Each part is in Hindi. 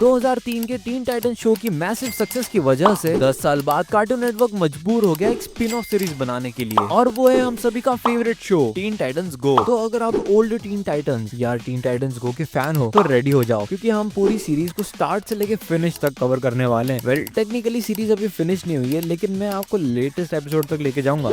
2003 के टीन टाइटन शो की मैसिव सक्सेस की वजह से 10 साल बाद कार्टून नेटवर्क मजबूर हो गया एक स्पिन ऑफ सीरीज बनाने के लिए, और वो है हम सभी का फेवरेट शो टीन टाइटंस गो। तो अगर आप ओल्ड टीन टाइटंस या टीन टाइटंस गो के फैन हो तो रेडी हो जाओ, क्योंकि हम पूरी सीरीज को स्टार्ट से लेके फिनिश तक कवर करने वाले हैं। वेल, टेक्निकली सीरीज अभी फिनिश नहीं हुई है, लेकिन मैं आपको लेटेस्ट एपिसोड तक लेके जाऊंगा।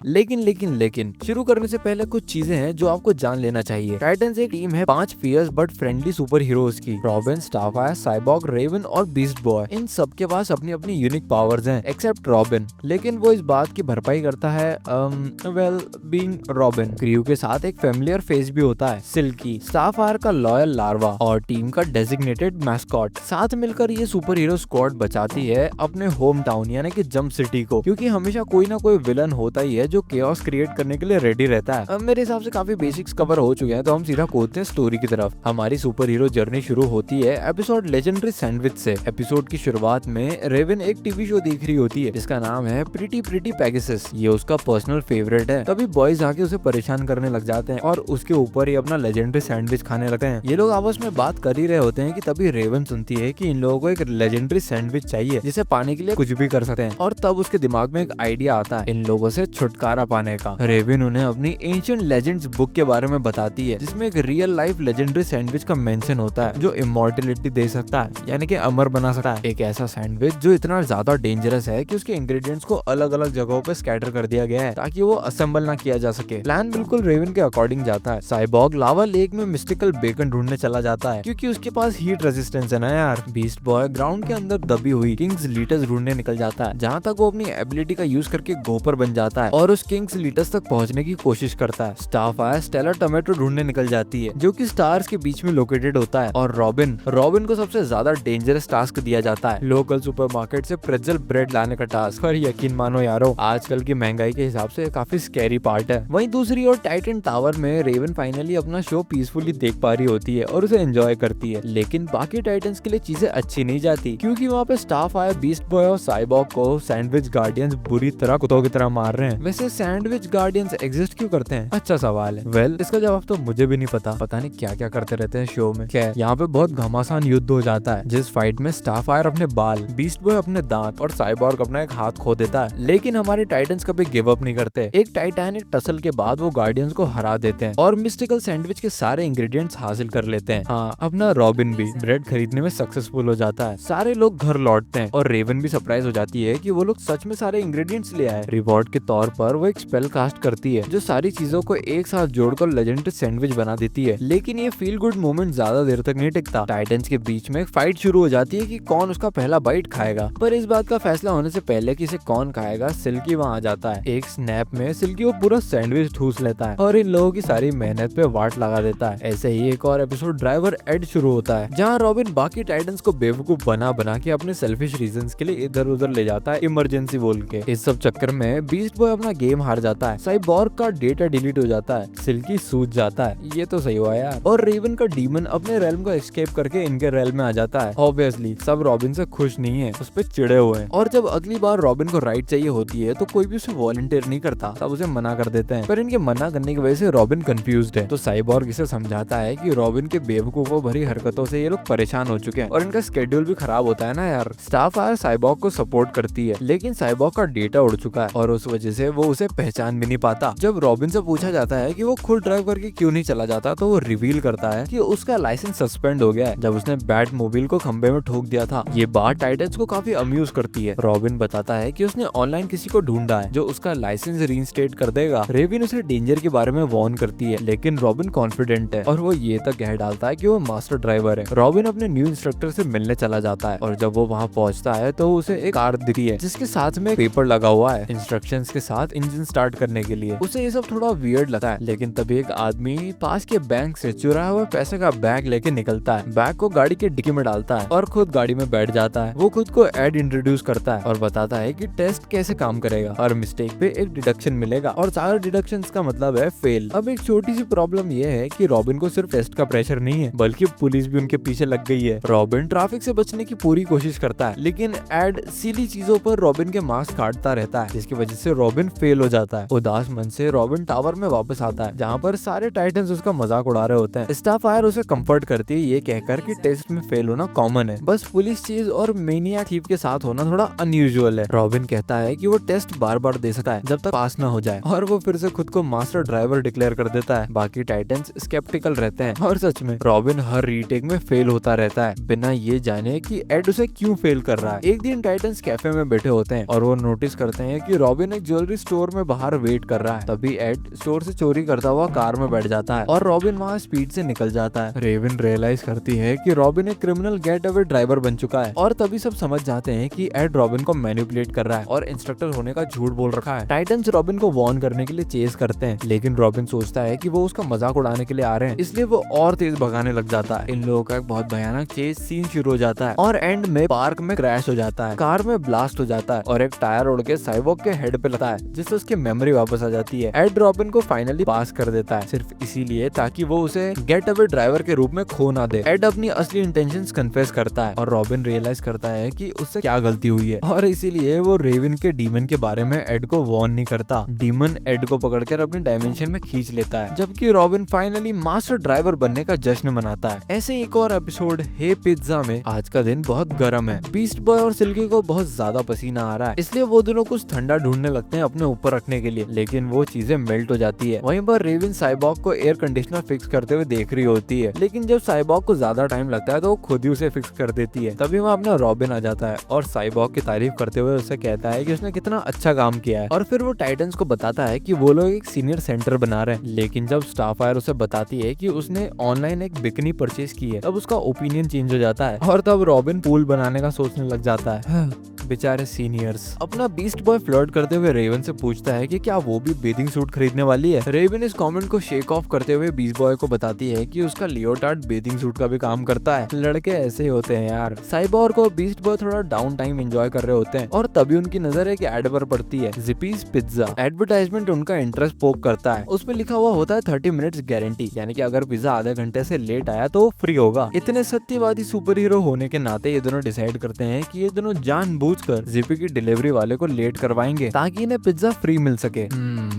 लेकिन शुरू करने से पहले कुछ चीजें हैं जो आपको जान लेना चाहिए। टाइटंस एक टीम है 5 fierce but friendly super heroes की। रॉबिन, स्टारफायर, साइबॉर्ग, रेवन और बीस्ट बॉय, इन सब के पास अपनी अपनी यूनिक पावर्स हैं एक्सेप्ट रॉबिन, लेकिन वो इस बात की भरपाई करता है बीइंग रॉबिन। क्रू के साथ एक फेमिलियर फेस भी होता है, सिल्की, स्टारफायर का लॉयल लार्वा और टीम का डेजिग्नेटेड मैस्कॉट। साथ मिलकर ये सुपर हीरो स्क्वाड बचाती है अपने होम टाउन यानी कि जंप सिटी को, क्योंकि हमेशा कोई ना कोई विलन होता ही है जो केओस क्रिएट करने के लिए रेडी रहता है। अब मेरे हिसाब से काफी बेसिक्स कवर हो चुके हैं, तो हम सीधा कूदते हैं स्टोरी की तरफ। हमारी सुपर हीरो जर्नी शुरू होती है एपिसोड लेजेंडरी सैंडविच से। एपिसोड की शुरुआत में रेवन एक टीवी शो देख रही होती है जिसका नाम है प्रीटी पेगासस। ये उसका पर्सनल फेवरेट है। तभी बॉयज आके उसे परेशान करने लग जाते हैं और उसके ऊपर ही अपना लेजेंडरी सैंडविच खाने लगते हैं। ये लोग आपस में बात कर ही रहे होते हैं कि तभी रेवन सुनती है कि इन लोगों को एक लेजेंडरी सैंडविच चाहिए जिसे पाने के लिए कुछ भी कर सकते हैं, और तब उसके दिमाग में एक आइडिया आता है इन लोगों से छुटकारा पाने का। रेवन उन्हें अपनी एंशिएंट लेजेंड्स बुक के बारे में बताती है जिसमें एक रियल लाइफ लेजेंडरी सैंडविच का मेंशन होता है जो इमॉर्टलिटी दे सकता है, यानी कि अमर बना सकता है। एक ऐसा सैंडविच जो इतना ज्यादा डेंजरस है कि उसके इंग्रेडिएंट्स को अलग अलग जगहों पे स्कैटर कर दिया गया है ताकि वो असेंबल ना किया जा सके। प्लान बिल्कुल रेवन के अकॉर्डिंग जाता है। साइबॉर्ग लावा लेक में मिस्टिकल बेकन ढूंढने चला जाता है क्योंकि उसके पास हीट रेजिस्टेंस है ना यार। बीस्ट बॉय ग्राउंड के अंदर दबी हुई किंग्स लीटर्स ढूंढने निकल जाता है, जहाँ तक वो अपनी एबिलिटी का यूज करके गोपर बन जाता है और उस किंग्स लीटर्स तक पहुंचने की कोशिश करता है। स्टारफायर स्टेलर टोमेटो ढूंढने निकल जाती है जो कि स्टार्स के बीच में लोकेटेड होता है, और रॉबिन को सबसे ज्यादा डेंजरस टास्क दिया जाता है, लोकल सुपरमार्केट से प्रेट्ज़ल ब्रेड लाने का टास्क। पर यकीन मानो यारो, आजकल की महंगाई के हिसाब से काफी स्कैरी पार्ट है। वहीं दूसरी ओर टाइटन टावर में रेवन फाइनली अपना शो पीसफुली देख पा रही होती है और उसे एंजॉय करती है, लेकिन बाकी टाइटन्स के लिए चीजें अच्छी नहीं जाती क्योंकि वहाँ पे स्टारफायर, बीस्ट बॉय और साइबॉर्ग को सैंडविच गार्डियंस बुरी तरह कुत्तों की तरह मार रहे हैं। वैसे सैंडविच गार्डियंस एग्जिस्ट क्यों करते हैं? अच्छा सवाल है। वेल, इसका जवाब तो मुझे भी नहीं पता नहीं क्या क्या करते रहते हैं शो में। खैर, यहाँ पे बहुत घमासान युद्ध हो जाता है जिस फाइट में स्टारफायर अपने बाल, बीस्ट बॉय अपने दांत और साइबॉर्ग अपना एक हाथ खो देता है, लेकिन हमारे टाइटन्स कभी गिव अप नहीं करते। एक टाइटैनिक टसल के बाद वो गार्डियंस को हरा देते हैं और मिस्टिकल सैंडविच के सारे इंग्रेडिएंट्स हासिल कर लेते हैं। हाँ, अपना रॉबिन भी ब्रेड खरीदने में सक्सेसफुल हो जाता है। सारे लोग घर लौटते हैं और रेवन भी सरप्राइज हो जाती है कि वो लोग सच में सारे इंग्रेडिएंट्स ले आए। रिवॉर्ड के तौर पर वो एक स्पेल कास्ट करती है जो सारी चीजों को एक साथ जोड़कर लेजेंडरी सैंडविच बना देती है, लेकिन ये फील गुड मोमेंट ज्यादा देर तक नहीं टिकता। टाइटन्स के बीच में एक फाइट शुरू हो जाती है कि कौन उसका पहला बाइट खाएगा, पर इस बात का फैसला होने से पहले कि इसे कौन खाएगा, सिल्की वहाँ आ जाता है। एक स्नैप में सिल्की वो पूरा सैंडविच ठूस लेता है और इन लोगों की सारी मेहनत पे वाट लगा देता है। ऐसे ही एक और एपिसोड ड्राइवर एड शुरू होता है जहाँ रॉबिन बाकी टाइटन्स को बेवकूफ बना के अपने सेल्फिश रीजंस के लिए इधर उधर ले जाता है, इमरजेंसी बोल के। इस सब चक्कर में बीस्ट बॉय अपना गेम हार जाता है, साइबॉर्ग का डेटा डिलीट हो जाता है, सिल्की सूझ जाता है, ये तो सही हुआ यार, और रेवन का डीमन अपने रेल्म को एस्केप करके इनके रेल्म में आ जाता है। ऑब्वियसली सब रॉबिन से खुश नहीं है, उस पे चिड़े हुए हैं, और जब अगली बार रॉबिन को राइड चाहिए होती है तो कोई भी उसे वॉलंटियर नहीं करता, सब उसे मना कर देते हैं। पर इनके मना करने की वजह से रॉबिन कंफ्यूज्ड है, तो साइबॉर्ग इसे समझाता है कि रॉबिन के बेवकूफों भरी हरकतों से ये लोग परेशान हो चुके हैं और इनका स्केड्यूल भी खराब होता है ना यार। स्टारफायर साइबॉर्ग को सपोर्ट करती है, लेकिन साइबॉर्ग का डेटा उड़ चुका है और उस वजह से वो उसे पहचान भी नहीं पाता। जब रॉबिन से पूछा जाता है कि वो खुद ड्राइव करके क्यों नहीं चला जाता, तो वो रिवील करता है कि उसका लाइसेंस सस्पेंड हो गया है जब उसने बैट मोबाइल को खंबे में ठोक दिया था। ये बात टाइटन्स को काफी अम्यूज करती है। रॉबिन बताता है कि उसने ऑनलाइन किसी को ढूंढा है जो उसका लाइसेंस रीइंस्टेट कर देगा। रेविन उसे डेंजर के बारे में वार्न करती है, लेकिन रॉबिन कॉन्फिडेंट है और वो ये तक कह डालता है कि वो मास्टर ड्राइवर है। रॉबिन अपने न्यू इंस्ट्रक्टर से मिलने चला जाता है और जब वो वहाँ पहुँचता है तो उसे एक कार दिखती है जिसके साथ में पेपर लगा हुआ है इंस्ट्रक्शंस के साथ इंजन स्टार्ट करने के लिए। उसे ये सब थोड़ा वियर्ड लगता है, लेकिन तभी एक आदमी पास के बैंक से चुराया हुआ पैसे का बैग लेके निकलता है, बैग को गाड़ी के डिक्की में डालता है और खुद गाड़ी में बैठ जाता है। वो खुद को एड इंट्रोड्यूस करता है और बताता है कि टेस्ट कैसे काम करेगा, हर मिस्टेक पे एक डिडक्शन मिलेगा और सारे डिडक्शंस का मतलब है फेल। अब एक छोटी सी प्रॉब्लम ये है कि रॉबिन को सिर्फ टेस्ट का प्रेशर नहीं है बल्कि पुलिस भी उनके पीछे लग गई है। रॉबिन ट्रैफिक से बचने की पूरी कोशिश करता है, लेकिन एड सीली चीजों पर रॉबिन के मार्क्स काटता रहता है जिसकी वजह से रॉबिन फेल हो जाता है। उदास मन से रॉबिन टावर में वापस आता है जहाँ पर सारे टाइटन्स उसका मजाक उड़ा रहे होते हैं। स्टारफायर उसे कंफर्ट करती है ये कहकर कि टेस्ट में फेल होना कॉमन है, बस पुलिस चीज और मेनियाक थीफ के साथ होना थोड़ा अनयूजुअल है। रॉबिन कहता है कि वो टेस्ट बार बार दे सकता है जब तक पास ना हो जाए, और वो फिर से खुद को मास्टर ड्राइवर डिक्लेयर कर देता है। बाकी टाइटन्स स्केप्टिकल रहते हैं और सच में रॉबिन हर रीटेक में फेल होता रहता है बिना ये जाने कि एड उसे क्यों फेल कर रहा है। एक दिन टाइटन्स कैफे में बैठे होते हैं और वो नोटिस करते हैं कि रॉबिन एक ज्वेलरी स्टोर में बाहर वेट कर रहा है। तभी एड स्टोर से चोरी करता हुआ कार में बैठ जाता है और रॉबिन वहाँ स्पीड से निकल जाता है। रेवन रियलाइज करती है कि रॉबिन एक क्रिमिनल गेट अवे ड्राइवर बन चुका है और तभी सब समझ जाते हैं कि एड रॉबिन को मैनिपुलेट कर रहा है और इंस्ट्रक्टर होने का झूठ बोल रखा है। टाइटन्स रॉबिन को वार्न करने के लिए चेस करते हैं, लेकिन रॉबिन सोचता है कि वो उसका मजाक उड़ाने के लिए आ रहे हैं, इसलिए वो और तेज भगाने लग जाता है। इन लोगों का एक बहुत भयानक चेस सीन शुरू हो जाता है और एंड में पार्क में क्रैश हो जाता है, कार में ब्लास्ट हो जाता है और एक टायर उड़ के साइबॉग के हेड पे लगता है जिससे उसकी मेमोरी वापस आ जाती है। एड रॉबिन को फाइनली पास कर देता है सिर्फ इसीलिए ताकि वो उसे गेट अवे ड्राइवर के रूप में खो ना दे। एड अपनी असली इंटेंशंस कन्फेस करता है और रॉबिन रियलाइज करता है कि उससे क्या गलती हुई है और इसीलिए वो रेवन के डीमन के बारे में एड को वार्न नहीं करता। डीमन एड को पकड़कर अपनी डायमेंशन में खींच लेता है, जबकि रॉबिन फाइनली मास्टर ड्राइवर बनने का जश्न मनाता है। ऐसे एक और एपिसोड हे पिज्जा में आज का दिन बहुत गर्म है। बीस्ट बॉय और सिल्की को बहुत ज्यादा पसीना आ रहा है, इसलिए वो दोनों कुछ ठंडा ढूंढने लगते हैं अपने ऊपर रखने के लिए, लेकिन वो चीजें मेल्ट हो जाती है। वहीं पर रेवन साइबॉग को एयर कंडीशनर फिक्स करते हुए देख रही होती है, लेकिन जब साइबॉग को ज्यादा टाइम लगता है तो वो खुद ही उसे फिक्स कर देती है। तभी वहाँ अपना रॉबिन आ जाता है और साइबॉग की तारीफ करते हुए उससे कहता है कि उसने कितना अच्छा काम किया है और फिर वो टाइटन्स को बताता है कि वो लोग एक सीनियर सेंटर बना रहे हैं। लेकिन जब स्टारफायर उसे बताती है कि उसने ऑनलाइन एक बिकनी परचेज की है, तब उसका ओपिनियन चेंज हो जाता है और तब रॉबिन पूल बनाने का सोचने लग जाता है। बेचारे सीनियर्स। अपना बीस्ट बॉय फ्लर्ट करते हुए रेवन से पूछता है कि क्या वो भी बेथिंग सूट खरीदने वाली है। रेवन इस कमेंट को शेक ऑफ करते हुए बीस्ट बॉय को बताती है कि उसका लियोटार्ड बेथिंग सूट का भी काम करता है। लड़के ऐसे ही होते हैं यार। साइबॉर्ग और बीस्ट बॉय थोड़ा डाउन टाइम एंजॉय कर रहे होते हैं और तभी उनकी नजर एक एड पर पड़ती है, जिपीज पिज्जा। एडवर्टाइजमेंट उनका इंटरेस्ट पोक करता है। उसमें लिखा हुआ होता है 30 मिनट्स गारंटी, यानी कि अगर पिज्जा आधे घंटे से लेट आया तो फ्री होगा। इतने सत्यवादी सुपर हीरो होने के नाते ये दोनों डिसाइड करते हैं कि ये दोनों जानबूझकर जिपी की डिलीवरी वाले को लेट करवाएंगे ताकि इन्हें पिज्जा फ्री मिल सके।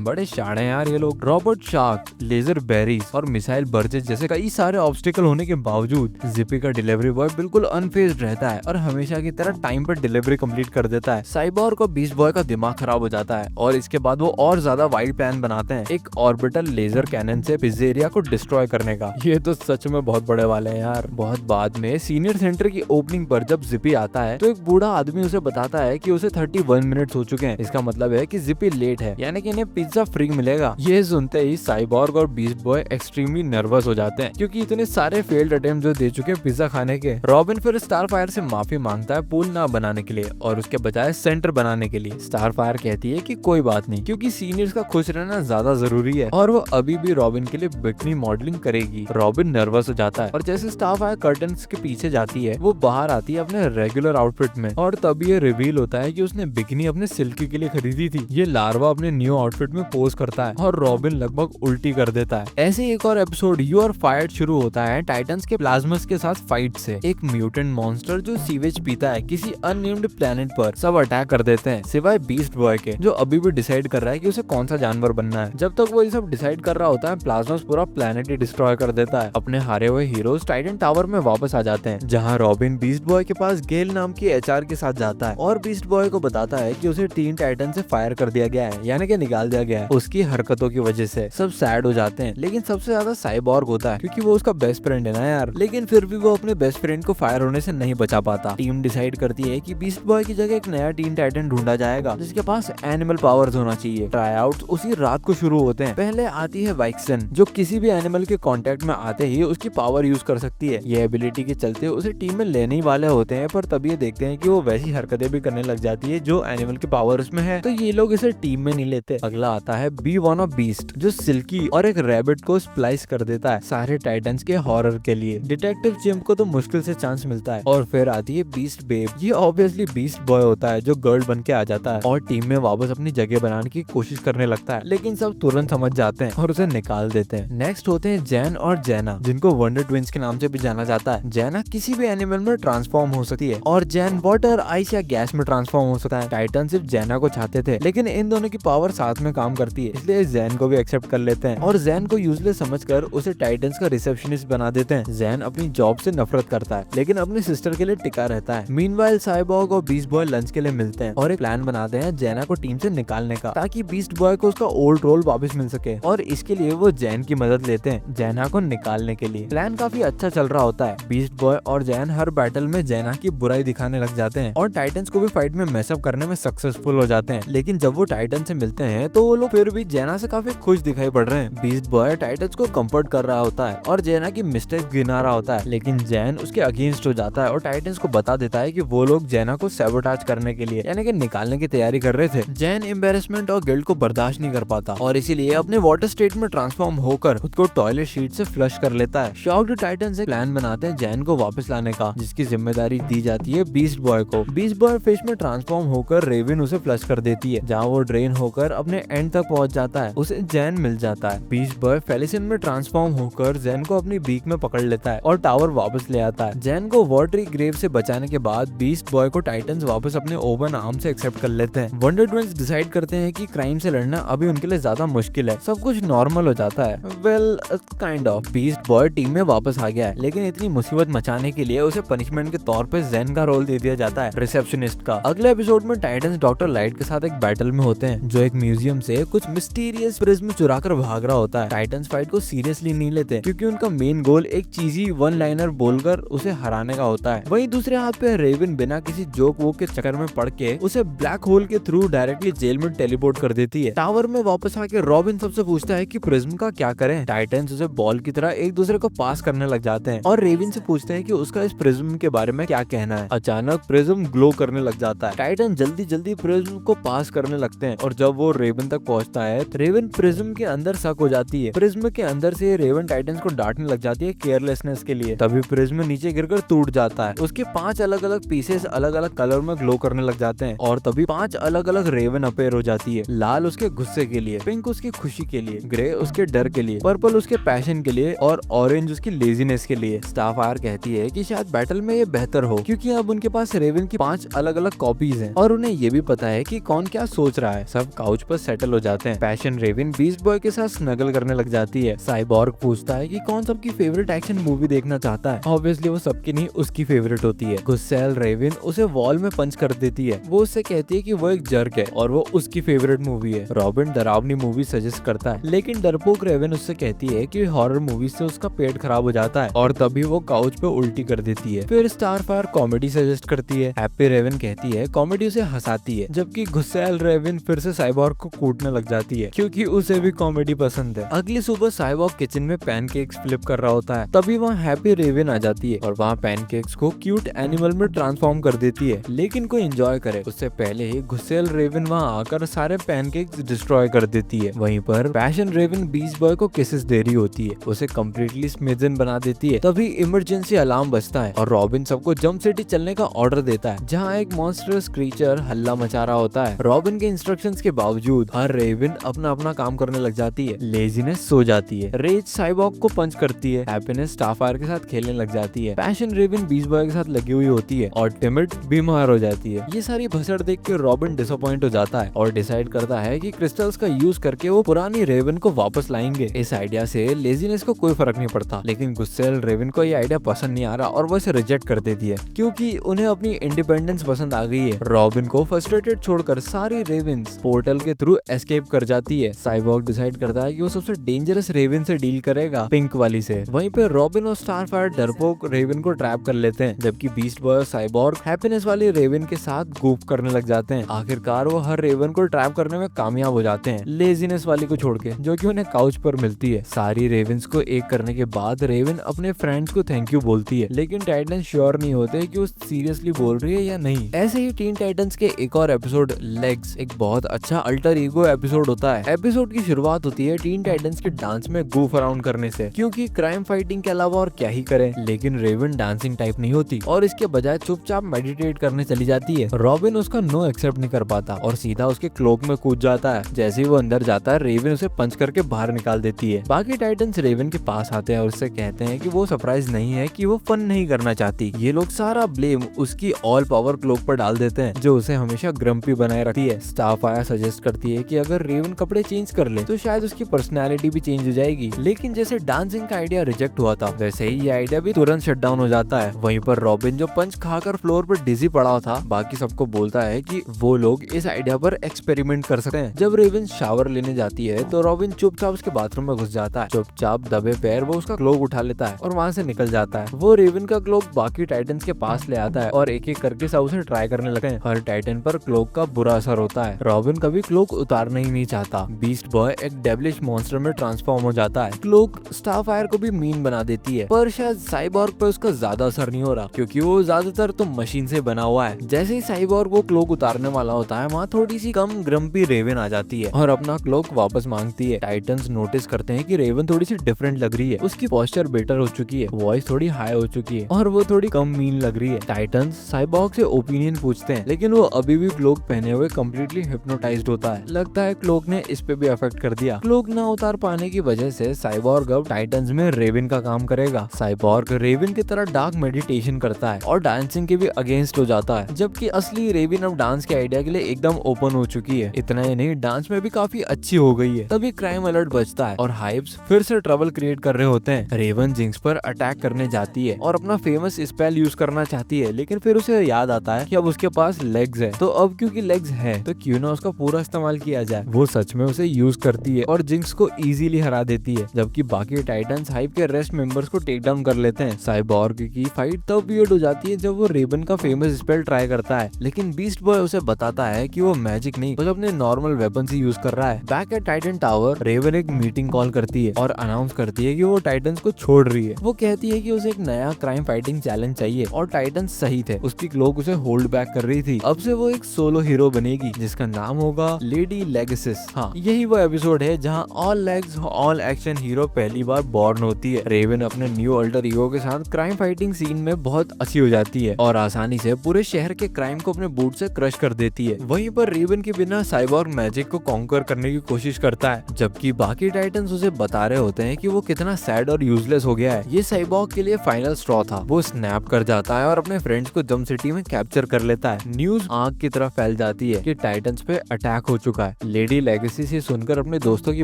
बड़े शाणे यार ये लोग। रॉबर्ट शार्क, लेजर बेरीज और मिसाइल बर्जेस जैसे कई सारे ऑब्स्टिकल होने के बावजूद जिपी का डिलीवरी बॉय बिल्कुल अनफेज्ड रहता है और हमेशा की तरह टाइम पर डिलीवरी कंप्लीट कर देता है। साइबॉर्ग और बीस्ट बॉय का दिमाग खराब हो जाता है और इसके बाद वो और ज्यादा वाइल्ड प्लान बनाते हैं, एक ऑर्बिटल लेजर कैनन से पिज्जेरिया को डिस्ट्रॉय करने का। ये तो सच में बहुत बड़े वाले हैं यार। बहुत बाद में सीनियर सेंटर की ओपनिंग पर जब जिपी आता है तो एक बूढ़ा आदमी उसे बताता है कि उसे 31 मिनट हो चुके हैं। इसका मतलब है कि जिपी लेट है, यानी कि इन्हें पिज्जा फ्री मिलेगा। ये सुनते ही साइबॉर्ग और बीस्ट बॉय एक्सट्रीमली नर्वस हो जाते हैं क्योंकि इतने सारे फेल्ड अटेम्प्ट जो दे चुके हैं पिज्जा खाने के। रॉबिन फिर स्टारफायर से माफी मांगता है पूल ना बनाने के लिए और उसके बजाय सेंटर बनाने के लिए। स्टारफायर कहती है कि कोई बात नहीं, क्योंकि सीनियर्स का खुश रहना ज्यादा जरूरी है और वो अभी भी रॉबिन के लिए बिकनी मॉडलिंग करेगी। रॉबिन नर्वस हो जाता है और जैसे स्टारफायर कर्टन्स के पीछे जाती है वो बाहर आती है अपने रेगुलर आउटफिट में और तभी ये रिवील होता है कि उसने बिकनी अपने सिल्की के लिए खरीदी थी। ये लार्वा अपने न्यू आउटफिट में पोज करता है और रॉबिन लगभग उल्टी कर देता है। ऐसे एक और एपिसोड यू आर फायर्ड शुरू होता है टाइटन्स के प्लाज्मस के साथ फाइट से। एक म्यूटेंट मॉन्स्टर जो सीवेज पीता है किसी अननेम्ड प्लेनेट पर सब अटैक कर देते हैं सिवाय बीस्ट बॉय के, जो अभी भी डिसाइड कर रहा है कि उसे कौन सा जानवर बनना है। जब तक वो ये सब डिसाइड कर रहा होता है प्लाज्मस पूरा प्लेनेट ही डिस्ट्रॉय कर देता है। अपने हारे हुए हीरोज टाइटन टावर में वापस आ जाते हैं जहाँ रॉबिन बीस्ट बॉय के पास गेल नाम की एचआर के साथ जाता है और बीस्ट बॉय को बताता है कि उसे टीन टाइटन से फायर कर दिया गया है, यानी कि निकाल दिया गया है उसकी हरकतों की वजह से। सब सैड हो जाते हैं लेकिन सबसे ज्यादा साइबॉर्ग होता है क्योंकि वो उसका बेस्ट फ्रेंड है ना यार। लेकिन फिर भी वो अपने बेस्ट फ्रेंड को फायर होने से नहीं बचा पाता। टीम डिसाइड करती है कि बीस्ट बॉय की जगह एक नया टीन टाइटन ढूंढा जाएगा जिसके पास एनिमल पावर्स होना चाहिए। ट्राई आउट उसी रात को शुरू होते हैं। पहले आती है वाइक्सन जो किसी भी एनिमल के कांटेक्ट में आते ही उसकी पावर यूज कर सकती है। ये एबिलिटी के चलते उसे टीम में लेने ही वाले होते हैं, पर तभी ये देखते हैं कि वो वैसी हरकतें भी करने लग जाती है जो एनिमल की पावर उसमें है, तो ये लोग इसे टीम में नहीं लेते। अगला आता है बी वन ऑफ बीस्ट जो सिल्की और एक रैबिट को स्प्लाइस कर देता है सारे टाइटन्स के हॉरर के लिए। डिटेक्टिव चिम्प को तो मुश्किल से चांस मिलता है। और फिर आती है बीस्ट बेब। ये ऑब्वियसली बीस्ट बॉय होता है जो गर्ल बन के आ जाता है और टीम में वापस अपनी जगह बनाने की कोशिश करने लगता है, लेकिन सब तुरंत समझ जाते हैं और उसे निकाल देते हैं। नेक्स्ट होते हैं जैन और जैना जिनको वंडर ट्विंस के नाम से भी जाना जाता है। जैना किसी भी एनिमल में ट्रांसफॉर्म हो सकती है और जैन वाटर, आइस या गैस में ट्रांसफॉर्म हो सकता है। टाइटन सिर्फ जेना को चाहते थे, लेकिन इन दोनों की पावर साथ में काम करती है, इसलिए जैन को भी एक्सेप्ट कर लेते हैं और जैन को यूजलेस समझकर उसे टाइटंस का रिसेप्शनिस्ट बना देते हैं। जैन अपनी जॉब से नफरत करता है, लेकिन अपनी सिस्टर के लिए टिका रहता है। मीनवाइल साइबॉर्ग और बीस्ट बॉय लंच के लिए मिलते हैं और एक प्लान बनाते हैं जेना को टीम से निकालने का, ताकि बीस्ट बॉय को उसका ओल्ड रोल वापस मिल सके, और इसके लिए वो जैन की मदद लेते हैं जेना को निकालने के लिए। प्लान काफी अच्छा चल रहा होता है। बीस्ट बॉय और जैन हर बैटल में जेना की बुराई दिखाने लग जाते हैं और टाइटंस को भी फाइट में मैसअप करने में सक्सेसफुल हो जाते हैं। लेकिन जब वो टाइटन से मिलते हैं तो वो लोग फिर भी जेना से काफी खुश दिखाई पड़ रहे हैं। बीस्ट बॉय टाइटंस को कंफर्ट कर रहा होता है और जेना की मिस्टेक गिना रहा होता है, लेकिन जैन उसके अगेंस्ट हो जाता है और टाइटंस को बता देता है कि वो लोग जेना को सैबोटाज करने के लिए यानी कि निकालने की तैयारी कर रहे थे। जैन एम्बेरसमेंट और गिल्ट को बर्दाश्त नहीं कर पाता और इसीलिए अपने वाटर स्टेट में ट्रांसफॉर्म होकर खुद को टॉयलेट शीट से फ्लश कर लेता है। शॉक्ड टाइटंस एक प्लान बनाते हैं जैन को वापस लाने का, जिसकी जिम्मेदारी दी जाती है बीस्ट बॉय को। बीस्ट बॉय फिश में ट्रांसफॉर्म होकर रेविन उसे फ्लश कर देती है, जहाँ वो ड्रेन होकर अपने एंड तक पहुंच जाता है। उसे जैन मिल जाता है। बीस्ट बॉय फेलिसिन में ट्रांसफॉर्म होकर जैन को अपनी बीक में पकड़ लेता है और टावर वापस ले आता है। जैन को वाटरी ग्रेव से बचाने के बाद बीस्ट बॉय को टाइटंस वापस अपने ओवन आर्म से एक्सेप्ट कर लेते हैं। वंडर ट्विंस डिसाइड करते हैं कि क्राइम से लड़ना अभी उनके लिए ज्यादा मुश्किल है, सब कुछ नॉर्मल हो जाता है। Well kind of. Beast boy team में वापस आ गया है, लेकिन इतनी मुसीबत मचाने के लिए उसे पनिशमेंट के तौर पे जैन का रोल दे दिया जाता है, रिसेप्शनिस्ट का। अगले एपिसोड में टाइटंस डॉक्टर लाइट के साथ एक बैटल में होते हैं, जो एक म्यूजियम से कुछ मिस्टीरियस प्रिज्म चुरा कर भाग रहा होता है। टाइटंस फाइट को सीरियसली नहीं लेते, क्योंकि उनका मेन गोल एक चीजी वन लाइनर बोलकर उसे हराने का होता है। वहीं दूसरे हाथ पे रेविन बिना किसी जोक वोक के चक्कर में पड़ के उसे ब्लैक होल के थ्रू डायरेक्टली जेल में टेलीपोर्ट कर देती है। टावर में वापस आके रॉबिन सबसे पूछता है कि प्रिज्म का क्या करें। टाइटंस उसे बॉल की तरह एक दूसरे को पास करने लग जाते हैं और रेविन से पूछते हैं कि उसका इस प्रिज्म के बारे में क्या कहना है। अचानक प्रिज्म ग्लो करने लग जाता है। टाइटन जल्दी जल्दी प्रिज्म को पास करने लगते हैं और जब वो रेविन तक पहुंचता है, रेविन प्रिज्म के अंदर शक हो जाती है। प्रिज्म के अंदर से रेविन टाइटंस को डांटने लग जाती है केयरलेसनेस के लिए। तभी प्रिज्म नीचे गिरकर टूट जाता है। उसके 5 अलग अलग पीसेस अलग अलग कलर में ग्लो करने लग जाते हैं और तभी 5 अलग अलग रेवन अपेयर हो जाती है। लाल उसके गुस्से के लिए, पिंक उसकी खुशी के लिए, ग्रे उसके डर के लिए, पर्पल उसके पैशन के लिए और ऑरेंज उसकी लेजीनेस के लिए। स्टारफायर कहती है कि शायद बैटल में ये बेहतर हो, क्योंकि अब उनके पास रेवन की 5 अलग अलग कॉपीज हैं और उन्हें ये भी पता है कि कौन क्या सोच रहा है। सब काउच पर सेटल हो जाते हैं। पैशन रेवन बीस्ट बॉय के साथ स्नगल करने लग जाती है। साइबॉर्ग पूछता है कि कौन सबकी फेवरेट एक्शन मूवी देखना चाहता है। ऑब्वियसली वो सबकी नहीं, उसकी फेवरेट होती है। गुस्सैल रेवन उसे वॉल में पंच कर देती है। वो उससे कहती है कि वो एक जर्क है और वो उसकी फेवरेट मूवी है। रॉबिन डरावनी मूवी सजेस्ट करता है, लेकिन डरपोक रेवन उससे कहती है कि हॉरर मूवी से उसका पेट खराब हो जाता है और तभी वो काउच पे उल्टी कर देती है। फिर स्टारफायर कॉमेडी सजेस्ट करती है। हैप्पी रेवन कहती है कॉमेडी उसे हंसाती है, जबकि गुस्सैल रेवन फिर से साइबॉर्ग को कूटने लग जाती है, क्योंकि उसे भी कॉमेडी पसंद है। अगली सुबह साइबॉर्ग किचन में पैनकेक्स फ्लिप कर रहा होता है, तभी वहाँ हैप्पी रेवन आ जाती है और वहाँ पैनकेक्स को क्यूट एनिमल में ट्रांसफॉर्म कर देती है। लेकिन कोई एंजॉय करे उससे पहले ही गुस्सेल रेवन वहाँ आकर सारे पैनकेक्स डिस्ट्रॉय कर देती है। वहीं पर पैशन रेवन बीस्ट बॉय को किसेस दे रही होती है, उसे कम्प्लीटली स्मिथन बना देती है। तभी इमरजेंसी अलार्म बजता है और रॉबिन सबको जंप सिटी चलने का ऑर्डर देता है, जहाँ एक मॉन्स्टरस क्रीचर हल्ला मचा रहा होता है। रॉबिन के इंस्ट्रक्शंस के बावजूद हर रेवन अपना अपना काम करने लग जाती है। लेजीनेस सो जाती है। रेज साइबॉर्ग को पंच करती है। हैप्पीनेस स्टारफायर के साथ खेलने लग जाती है। पैशन रेवन बीस्ट बॉय के साथ लगी हुई होती है और टिमिड बीमार हो जाती है। ये सारी भसड़ देख के रॉबिन डिसअपॉइंट हो जाता है और डिसाइड करता है कि क्रिस्टल्स का यूज करके वो पुरानी रेवन को वापस लाएंगे। इस आइडिया से लेजीनेस को कोई फर्क नहीं पड़ता, लेकिन गुस्सेल रेवन को ये आइडिया पसंद नहीं आ रहा और वो इसे रिजेक्ट कर देती है, क्योंकि उन्हें अपनी इंडिपेंडेंस पसंद आ गई है। रॉबिन को फ्रस्ट्रेटेड छोड़कर सारी रेवन्स पोर्टल के थ्रू एस्केप कर जाती है। साइबॉर्ग डिसाइड करता है कि वो सबसे डेंजरस रेवन से डील करेगा, पिंक वाली से। वहीं पे रॉबिन और स्टारफायर डरपोक रेवन को ट्रैप कर लेते हैं, जबकि बीस्ट बॉय और साइबॉर्ग हैप्पीनेस वाली रेवन के साथ goof करने लग जाते हैं। आखिरकार वो हर रेवन को ट्रैप करने में कामयाब हो जाते हैं, लेजीनेस वाली को छोड़ के, जो कि उन्हें काउच पर मिलती है। सारी रेवन्स को एक करने के बाद रेवन अपने फ्रेंड्स को थैंक यू बोलती है, लेकिन टाइटन श्योर नहीं होते कि वो सीरियसली बोल रही है या नहीं। ऐसे ही टीन टाइटंस के एक और एपिसोड लेग्स एक बहुत अच्छा अल्टर ईगो एपिसोड होता है। एपिसोड की शुरुआत होती है टीन टाइटंस के डांस में goof अराउंड करने से, क्योंकि क्राइम फाइटिंग के अलावा और क्या ही करे। लेकिन रेवन डांसिंग टाइप नहीं होती और इसके बजाय चुपचाप मेडिटेट करने चली जाती है। रॉबिन उसका नो एक्सेप्ट नहीं कर पाता और सीधा उसके क्लोक में कूद जाता है। जैसे ही वो अंदर जाता है, रेवन उसे पंच करके बाहर निकाल देती है। बाकी टाइटंस रेवन के पास आते हैं और उससे कहते हैं कि वो सरप्राइज नहीं है कि वो फन नहीं करना चाहती। ये लोग सारा ब्लेम उसकी ऑल पावर टावर क्लोक पर डाल देते हैं, जो उसे हमेशा ग्रम्पी बनाए रखती है। स्टारफायर सजेस्ट करती है कि अगर रेवन कपड़े चेंज कर ले तो शायद उसकी पर्सनैलिटी भी चेंज हो जाएगी। लेकिन जैसे डांसिंग का आइडिया रिजेक्ट हुआ था, वैसे ही ये आइडिया भी तुरंत शट डाउन हो जाता है। वहीं पर रॉबिन जो पंच खाकर फ्लोर पर डिजी पड़ा था, बाकी सबको बोलता है कि वो लोग इस आइडिया पर एक्सपेरिमेंट कर सकते हैं। जब रेवन शावर लेने जाती है तो रॉबिन चुपचाप उसके बाथरूम में घुस जाता है। चुपचाप दबे पैर वो उसका क्लोक उठा लेता है और वहाँ से निकल जाता है। वो रेवन का क्लोक बाकी टाइटन्स के पास ले आता है और एक एक करके सब उसे ट्राई करने लगते हैं। हर टाइटन पर क्लोक का बुरा असर होता है। रॉबिन कभी क्लोक उतारना ही नहीं चाहता। बीस्ट बॉय एक डेविलिश मॉन्स्टर में ट्रांसफॉर्म हो जाता है। क्लोक स्टारफायर को भी मीन बना देती है, पर शायद साइबॉर्ग पर उसका ज्यादा असर नहीं हो रहा, क्योंकि वो ज्यादातर तो मशीन से बना हुआ है। जैसे ही साइबॉर्ग वो क्लोक उतारने वाला होता है, वहाँ थोड़ी सी कम ग्रम्पी रेवन आ जाती है और अपना क्लोक वापस मांगती है। टाइटन्स नोटिस करते हैं कि रेवन थोड़ी सी डिफरेंट लग रही है। उसकी पोस्चर बेटर हो चुकी है, वॉइस थोड़ी हाई हो चुकी है और वो थोड़ी कम मीन लग रही है। टाइटन्स साइबॉर्ग से ओपिनियन पूछते हैं, लेकिन वो अभी भी क्लोक पहने हुए कम्प्लीटली हिप्नोटाइज्ड होता है। लगता है क्लोक ने इस पे भी अफेक्ट कर दिया। क्लोक ना उतार पाने की वजह से साइबॉर्ग अब टाइटन्स में रेवन का काम करेगा। साइबॉर्ग रेवन की तरह डार्क मेडिटेशन करता है और डांसिंग के भी अगेंस्ट हो जाता है, जबकि असली रेवन अब डांस के आइडिया के लिए एकदम ओपन हो चुकी है। इतना ही नहीं, डांस में भी काफी अच्छी हो गई है। तभी क्राइम अलर्ट बजता है और हाइप्स फिर से ट्रबल क्रिएट कर रहे होते हैं। रेवन जिंक्स पर अटैक करने जाती है और अपना फेमस स्पेल यूज करना चाहती है, लेकिन फिर उसे याद आता है कि अब उसके पास लेग्स है, तो अब क्योंकि लेग्स है तो क्यों ना उसका पूरा इस्तेमाल किया जाए। वो सच में उसे यूज करती है और जिंक्स को इजीली हरा देती है, जबकि बाकी टाइटन्स हाइप के रेस्ट मेंबर्स को टेक डाउन कर लेते हैं। साइबॉर्ग की फाइट तब वियर्ड हो जाती है जब वो रेवन का फेमस स्पेल ट्राई करता है, लेकिन बीस्ट बॉय उसे बताता है कि वो मैजिक नहीं बस अपने नॉर्मल वेपन ही यूज कर रहा है। Back at Titan Tower Raven एक मीटिंग कॉल करती है और अनाउंस करती है कि वो टाइटन्स को छोड़ रही है। वो कहती है कि उसे एक नया क्राइम फाइटिंग चैलेंज चाहिए और टाइटन्स सही थे, उसकी क्लोक उसे होल्ड बैक कर रही थी। अब से वो एक सोलो हीरो बनेगी जिसका नाम होगा लेडी लेगसिस। हाँ, यही वो एपिसोड है जहाँ all legs all action hero पहली बार बॉर्न होती है। रेवन अपने न्यू अल्टर ईगो के साथ क्राइम फाइटिंग सीन में बहुत अच्छी हो जाती है और आसानी से पूरे शहर के क्राइम को अपने बूट से क्रश कर देती है। वहीं पर रेवन के बिना साइबॉर्ग मैजिक को कॉन्कर करने की कोशिश करता है, जबकि बाकी टाइटन्स उसे बता रहे होते हैं कि वो कितना सैड और यूजलेस हो गया है। ये साइबॉर्ग के लिए फाइनल स्ट्रॉ था। वो स्नैप कर जाता है और अपने फ्रेंड्स को जम सिटी में कैप्चर कर लेता है। न्यूज आग की तरफ फैल जाती है कि टाइटन्स पे अटैक हो चुका है। लेडी लेगेसी से सुनकर अपने दोस्तों की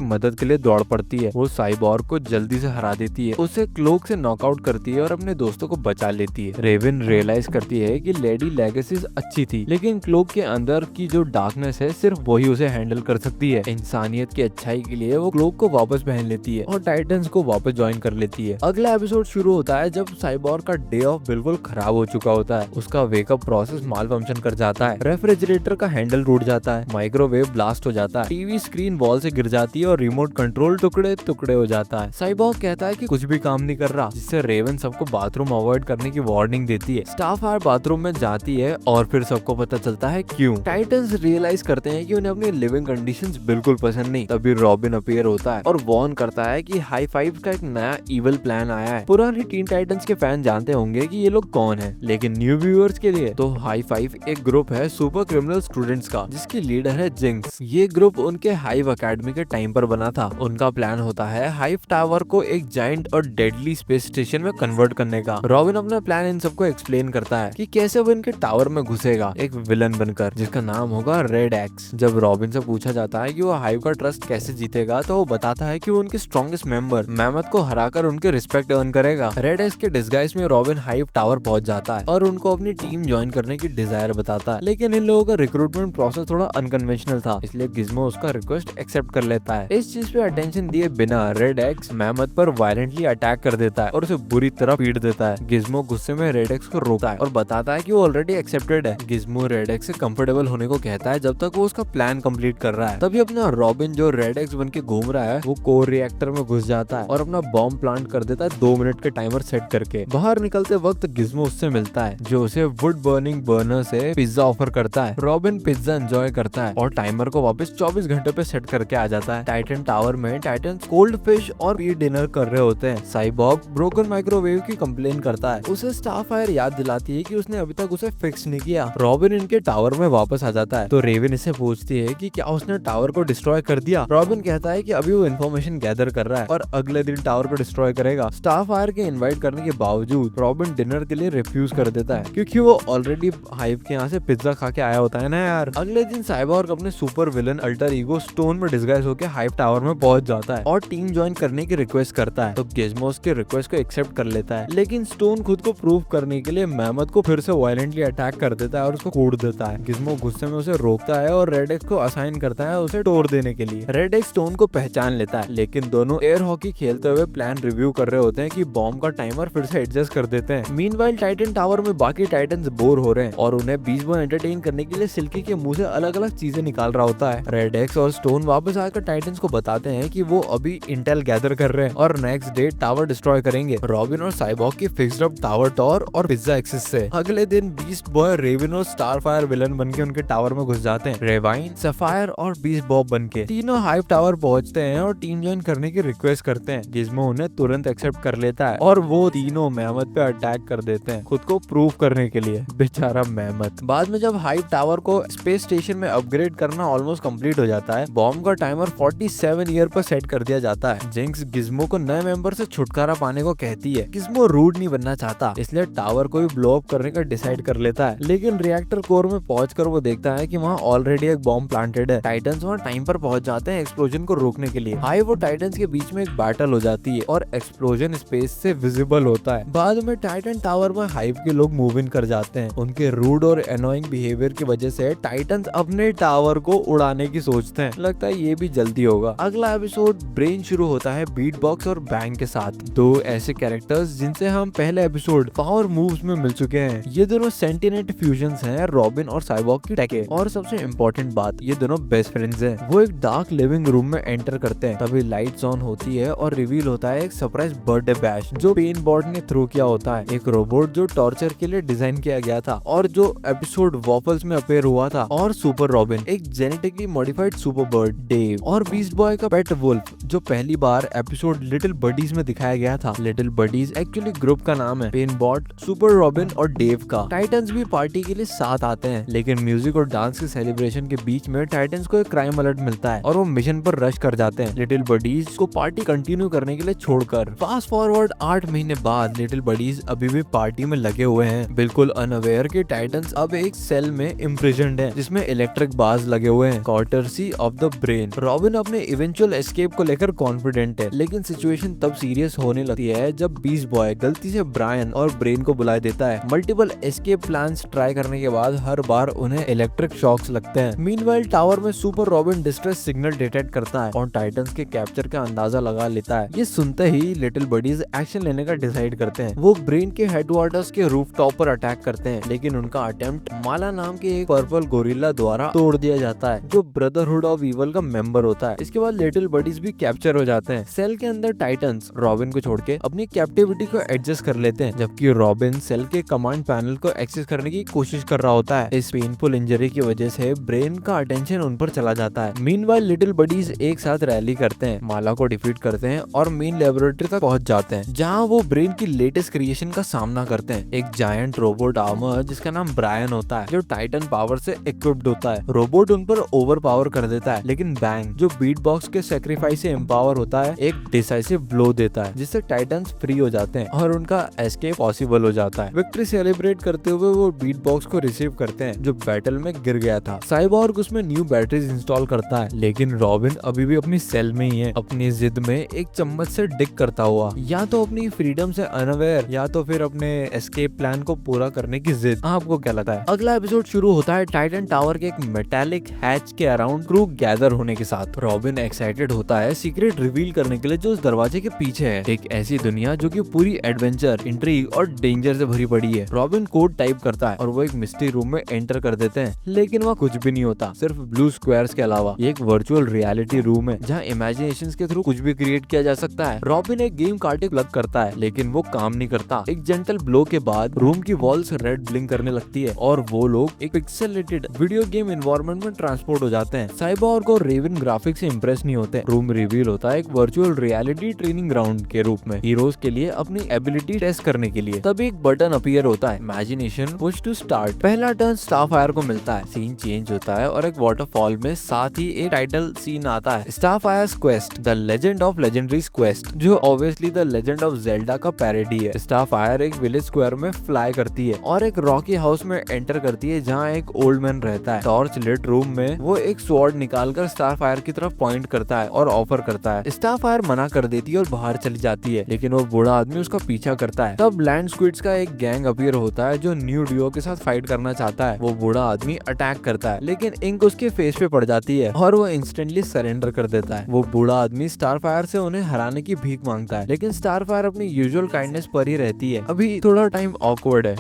मदद के लिए दौड़ पड़ती है। वो साइबॉर्ग को जल्दी से हरा देती है, उसे क्लोक से नॉकआउट करती है और अपने दोस्तों को बचा लेती है। रेवन रियलाइज करती है कि लेडी लेगेसी अच्छी थी, लेकिन क्लोक के अंदर की जो डार्कनेस है सिर्फ वही उसे हैंडल कर सकती है। इंसानियत की अच्छाई के लिए वो क्लोक को वापस पहन लेती है और टाइटन्स को वापस ज्वाइन कर लेती है। अगला एपिसोड शुरू होता है जब साइबॉर्ग का डे ऑफ बिल्कुल खराब हो चुका होता है। उसका वेकअप प्रोसेस माल फंक्शन कर जाता है, रेफ्रिजरेटर का हैंडल टूट जाता है, माइक्रोवेव ब्लास्ट हो जाता है, टीवी स्क्रीन वॉल से गिर जाती है और रिमोट कंट्रोल टुकड़े टुकड़े हो जाता है। साइबॉर्ग कहता है कि कुछ भी काम नहीं कर रहा, जिससे रेवन सबको बाथरूम अवॉइड करने की वार्निंग देती है। स्टारफायर बाथरूम में जाती है और फिर सबको पता चलता है क्यों। टाइटन्स रियलाइज करते हैं कि उन्हें अपनी लिविंग कंडीशंस बिल्कुल पसंद नहीं। तभी रॉबिन अपीयर होता है और वार्न करता है कि हाई फाइव का एक नया इविल प्लान आया है। पुराने टीन टाइटन्स के फैन जानते होंगे कि ये लोग कौन है, लेकिन न्यू व्यूअर्स के लिए तो हाई फाइव एक ग्रुप है सुपर क्रिमिनल स्टूडेंट्स का, जिसकी लीडर है जिंक्स। ये ग्रुप उनके हाइव अकेडमी के टाइम पर बना था। उनका प्लान होता है हाइव टावर को एक जायंट और डेडली स्पेस स्टेशन में कन्वर्ट करने का। रॉबिन अपना प्लान इन सबको एक्सप्लेन करता है कि कैसे वो इनके टावर में घुसेगा एक विलन बनकर, जिसका नाम होगा रेड एक्स। जब रॉबिन से पूछा जाता है कि वो हाइव का ट्रस्ट कैसे जीतेगा, तो वो बताता है कि वो उनके स्ट्रॉन्गेस्ट मेंबर मैमथ को हराकर उनके रिस्पेक्ट अर्न करेगा। रेड एक्स के डिस्गाइज में रॉबिन हाइव टावर पहुंच जाता है और उनको अपनी टीम ज्वाइन करने की डिजायर बताता है, लेकिन इन लोगों का रिक्रूटमेंट प्रोसेस थोड़ा अनकन्वेंशनल था, इसलिए गिज़्मो उसका रिक्वेस्ट एक्सेप्ट कर लेता है। इस चीज पे अटेंशन दिए बिना रेड एक्स मैमथ पर वायलेंटली अटैक कर देता है और उसे बुरी तरह पीट देता है। गिज़्मो गुस्से में रेड एक्स को रोकता है और बताता है कि वो ऑलरेडी एक्सेप्टेड है। गिज़्मो रेड एक्स से कंफर्टेबल होने को कहता है जब तक वो उसका प्लान कंप्लीट कर रहा है। तभी अपना रॉबिन जो रेड एक्स बन के घूम रहा है, वो कोर रिएक्टर में घुस जाता है और अपना बॉम्ब प्लांट कर देता है 2 मिनट के टाइमर सेट करके। बाहर निकलते वक्त गिज़्मो उससे मिलता है, जो उसे वुड बर्निंग बर्नर से पिज्जा ऑफर करता है। रॉबिन पिज्जा एंजॉय करता है और टाइमर को वापस 24 घंटे पे सेट करके आ जाता है। टाइटन टावर में टाइटन कोल्ड फिश और पी डिनर कर रहे होते हैं। साइबॉर्ग ब्रोकन माइक्रोवेव की कंप्लेन करता है। उसे स्टारफायर याद दिलाती है कि उसने अभी तक उसे फिक्स नहीं किया। रॉबिन इनके टावर में वापस आ जाता है तो रेवन इससे पूछती है कि क्या उसने टावर को डिस्ट्रॉय कर दिया। रॉबिन कहता है कि अभी वो इन्फॉर्मेशन गैदर कर रहा है और अगले दिन टावर को डिस्ट्रॉय करेगा। स्टारफायर के इनवाइट करने के बावजूद रॉबिन डिनर के लिए रिफ्यूज कर देता है, क्योंकि वो ऑलरेडी हाइव के यहाँ से पिज्जा खा के आया होता है ना यार। अगले दिन साइबोर्ग अपने super villain alter ego stone में डिस्गाइज होकर हाइव टावर में पहुंच जाता है और टीम ज्वाइन करने की रिक्वेस्ट करता है। तो गिज़्मो उसके रिक्वेस्ट को एक्सेप्ट कर लेता है, लेकिन स्टोन खुद को प्रूव करने के लिए मेहमत को फिर से वायलेंटली अटैक कर देता है और उसको कूट देता है। गिज़्मो गुस्से में उसे रोकता है और रेड एक्स को असाइन करता है उसे टोर देने के लिए। रेड एक्स स्टोन को पहचान लेता है, लेकिन दोनों एयर हॉकी खेलते हुए प्लान रिव्यू कर रहे होते हैं कि बॉम्ब का टाइमर फिर से एडजस्ट कर देते हैं। मीनवाइल टाइटन टावर में बाकी टाइटन्स बोर हो रहे हैं और उन्हें बीस्ट बॉय एंटरटेन करने के लिए सिल्की के मुंह से अलग अलग चीजें निकाल रहा होता है। रेड एक्स और स्टोन वापस आकर टाइटन्स को बताते हैं कि वो अभी इंटेल गैदर कर रहे हैं और नेक्स्ट डे टावर डिस्ट्रॉय करेंगे रॉबिन और साइबॉर्ग की फिक्स्ड अप टावर टॉर और पिज्जा एक्सिस से। अगले दिन बीस्ट बॉय, रेविन और स्टारफायर विलन बनके उनके टावर में घुस जाते हैं। रेवाइन, सफायर और बीस्ट बॉब बनके तीनों हाइव टावर पहुंचते हैं और टीम ज्वाइन करने की रिक्वेस्ट करते हैं। गिज़्मो उन्हें तुरंत एक्सेप्ट कर लेता है और वो तीनों मेहमत पे अटैक कर देते हैं खुद को प्रूव करने के लिए। बेचारा मेहमत। बाद में जब हाइव टावर को स्पेस स्टेशन में अपग्रेड करना ऑलमोस्ट कंप्लीट हो जाता है, बॉम्ब का टाइमर 47 ईयर पर सेट कर दिया जाता है। जिंक्स गिज़्मो को नए मेंबर से छुटकारा पाने को कहती है। गिज़्मो रूड नहीं बनना चाहता, इसलिए टावर को भी ब्लो अप करने का डिसाइड कर लेता है, लेकिन रिएक्टर कोर में पहुंचकर वो देखता है कि वहाँ ऑलरेडी एक बॉम्ब प्लांटेड है। टाइटन्स वहाँ टाइम पर पहुंच जाते हैं एक्सप्लोजन को रोकने के लिए। हाइव और टाइटन्स के बीच में एक बैटल हो जाती है और एक्सप्लोजन स्पेस से विजिबल होता है। बाद में टाइटन टावर में हाइव के लोग मूव इन कर जाते हैं। उनके रूड और एनोइंग बिहेवियर की वजह से टाइटन्स अपने टावर को उड़ाने की सोचते हैं। लगता है ये भी जल्दी होगा। अगला एपिसोड ब्रेन शुरू होता है बीट बॉक्स और बैंग के साथ, दो ऐसे कैरेक्टर्स जिनसे हम पहले एपिसोड पावर मूव्स में मिल चुके हैं। ये दोनों सेंटिनेंट फ्यूजन्स हैं रॉबिन और साइबॉर्ग की टेके। और सबसे इम्पोर्टेंट बात, ये दोनों बेस्ट फ्रेंड्स हैं। वो एक डार्क लिविंग रूम में एंटर करते हैं, तभी लाइट्स ऑन होती है और रिवील होता है एक सरप्राइज बर्थडे बैश जो पेन बॉर्ड ने थ्रो किया होता है। एक रोबोट जो टॉर्चर के लिए डिजाइन किया गया था और जो एपिसोड वॉफल्स में अपेयर हुआ था, और सुपर रॉबिन, एक genetically modified super bird Dave, और बीस्ट बॉय का पेट वुल्फ जो पहली बार एपिसोड लिटिल बडीज में दिखाया गया था। लिटिल बडीज एक्चुअली ग्रुप का नाम है पेन बॉट, सुपर रॉबिन और डेव का। टाइटन्स भी पार्टी के लिए साथ आते हैं, लेकिन म्यूजिक और डांस के सेलिब्रेशन के बीच में टाइटन्स को एक क्राइम अलर्ट मिलता है और वो मिशन पर रश कर जाते हैं लिटिल बडीज को पार्टी कंटिन्यू करने के लिए छोड़कर। फास्ट फॉरवर्ड 8 महीने बाद लिटिल बडीज अभी भी पार्टी में लगे हुए हैं, बिल्कुल अनअवेयर कि टाइटन्स अब एक सेल में इम्प्रिजन्ड है जिसमें इलेक्ट्रिक बार्स लगे हुए हैं, कॉर्टर्सी ऑफ द ब्रेन। रॉबिन अपने इवेंचुअल एस्केप को लेकर कॉन्फिडेंट है, लेकिन सिचुएशन तब सीरियस होने लगती है जब बीस्ट बॉय गलती से ब्रायन और ब्रेन को बुला देता है। मल्टीपल एस्केप प्लान्स ट्राई करने के बाद हर बार उन्हें इलेक्ट्रिक शॉक्स लगते हैं। मीनवाइल टावर में super robin distress signal detect करता है और टाइटन्स के कैप्चर का अंदाजा लगा लेता है। ये सुनते ही लिटिल बडीज एक्शन लेने का डिसाइड करते हैं। वो ब्रेन के हेडक्वार्टर्स के रूफटॉप पर अटैक करते हैं, लेकिन उनका अटेम्प्ट माला नाम के एक पर्पल गोरिल्ला द्वारा तोड़ दिया जाता है जो ब्रदरहुड ऑफ ईवल का मेंबर होता है। इसके बाद लिटिल बडीज भी कैप्चर हो जाते हैं। सेल के अंदर टाइटन्स रॉबिन को छोड़ के अपनी कैप्टिविटी को एडजस्ट कर लेते हैं, जबकि रॉबिन सेल के कमांड पैनल को एक्सेस करने की कोशिश कर रहा होता है। इस पेनफुल इंजरी की वजह से ब्रेन का अटेंशन उन पर चला जाता है। मीनवाइल लिटिल बडीज एक साथ रैली करते हैं, माला को डिफीट करते हैं और मेन लेबोरेटरी तक पहुंच जाते हैं, जहां वो ब्रेन की लेटेस्ट क्रिएशन का सामना करते हैं, एक जायंट रोबोट आर्मर जिसका नाम ब्रायन होता है जो टाइटन पावर से इक्विप्ड होता है। रोबोट उन पर ओवर पावर कर देता है, लेकिन बैंग जो बीट बॉक्स के सेक्रीफाइस से एम्पावर होता है एक डिसाइसिव ब्लो देता है जिससे टाइटन्स फ्री हो जाते हैं और उनका एस्केप पॉसिबल हो जाता है। विक्ट्री सेलिब्रेट करते हुए वो बीट बॉक्स को रिसीव करते हैं जो बैटल में गिर गया था। साइबॉर्ग उसमें न्यू बैटरीज इंस्टॉल करता है, लेकिन रॉबिन अभी भी अपनी सेल में ही है, अपनी जिद में एक चम्मच से डिक करता हुआ, या तो अपनी फ्रीडम से अनअवेयर या तो फिर अपने एस्केप प्लान को पूरा करने की जिद। आपको क्या लगता है? अगला एपिसोड शुरू होता है टाइटन टावर के एक मेटालिक हैच के अराउंड क्रू गैदर होने के साथ। रॉबिन एक्साइटेड होता है सीक्रेट रिवील करने के लिए जो उस दरवाजे के पीछे है, एक ऐसी दुनिया जो कि पूरी एडवेंचर, इंट्रीग और डेंजर से भरी पड़ी है। रॉबिन कोड टाइप करता है और वो एक मिस्ट्री रूम में एंटर कर देते हैं, लेकिन वहाँ कुछ भी नहीं होता, सिर्फ ब्लू स्क्वायर्स के अलावा। ये एक वर्चुअल रियलिटी रूम है जहाँ इमेजिनेशन के थ्रू कुछ भी क्रिएट किया जा सकता है। रॉबिन एक गेम कार्ड प्लग करता है, लेकिन वो काम नहीं करता। एक जेंटल ब्लो के बाद रूम की वॉल्स रेड ब्लिंक करने लगती है और वो लोग एक पिक्सेलेटेड वीडियो गेम एनवायरनमेंट में ट्रांसपोर्ट हो जाते हैं। साइबॉर्ग और रेवन ग्राफिक्स से इंप्रेस नहीं होते। रूम रिवील होता है एक वर्चुअल रियलिटी ट्रेनिंग ग्राउंड के रूप में हीरोज के लिए अपनी एबिलिटी टेस्ट करने के लिए। तभी एक बटन अपीयर होता है, इमेजिनेशन पुश टू स्टार्ट। पहला टर्न स्टारफायर को मिलता है, सीन चेंज होता है और एक वाटरफॉल में साथ ही एक टाइटल सीन आता है, Starfire's quest the legend of legendaries quest, जो obviously the legend of Zelda का पैरोडी है। स्टारफायर एक विलेज स्क्वायर में फ्लाई करती है और और एक रॉकी हाउस में एंटर करती है जहाँ एक ओल्ड मैन रहता है। टॉर्च लिट रूम में वो एक स्वॉर्ड निकालकर स्टारफायर की तरफ पॉइंट करता है और ऑफर करता है। स्टारफायर मना कर देती है और बाहर चली जाती है, लेकिन वो बूढ़ा आदमी उसका पीछा करता है। तब लैंड स्क्विड्स का एक गैंग अपीयर होता है जो न्यू डियो के साथ फाइट करना चाहता है। वो बूढ़ा आदमी अटैक करता है, लेकिन इंक उसके फेस पे पड़ जाती है और वो इंस्टेंटली सरेंडर कर देता है। वो बूढ़ा आदमी स्टारफायर से उन्हें हराने की भीख मांगता है, लेकिन स्टारफायर अपनी यूजुअल काइंडनेस पर ही रहती है। अभी थोड़ा टाइम ऑकवर्ड है,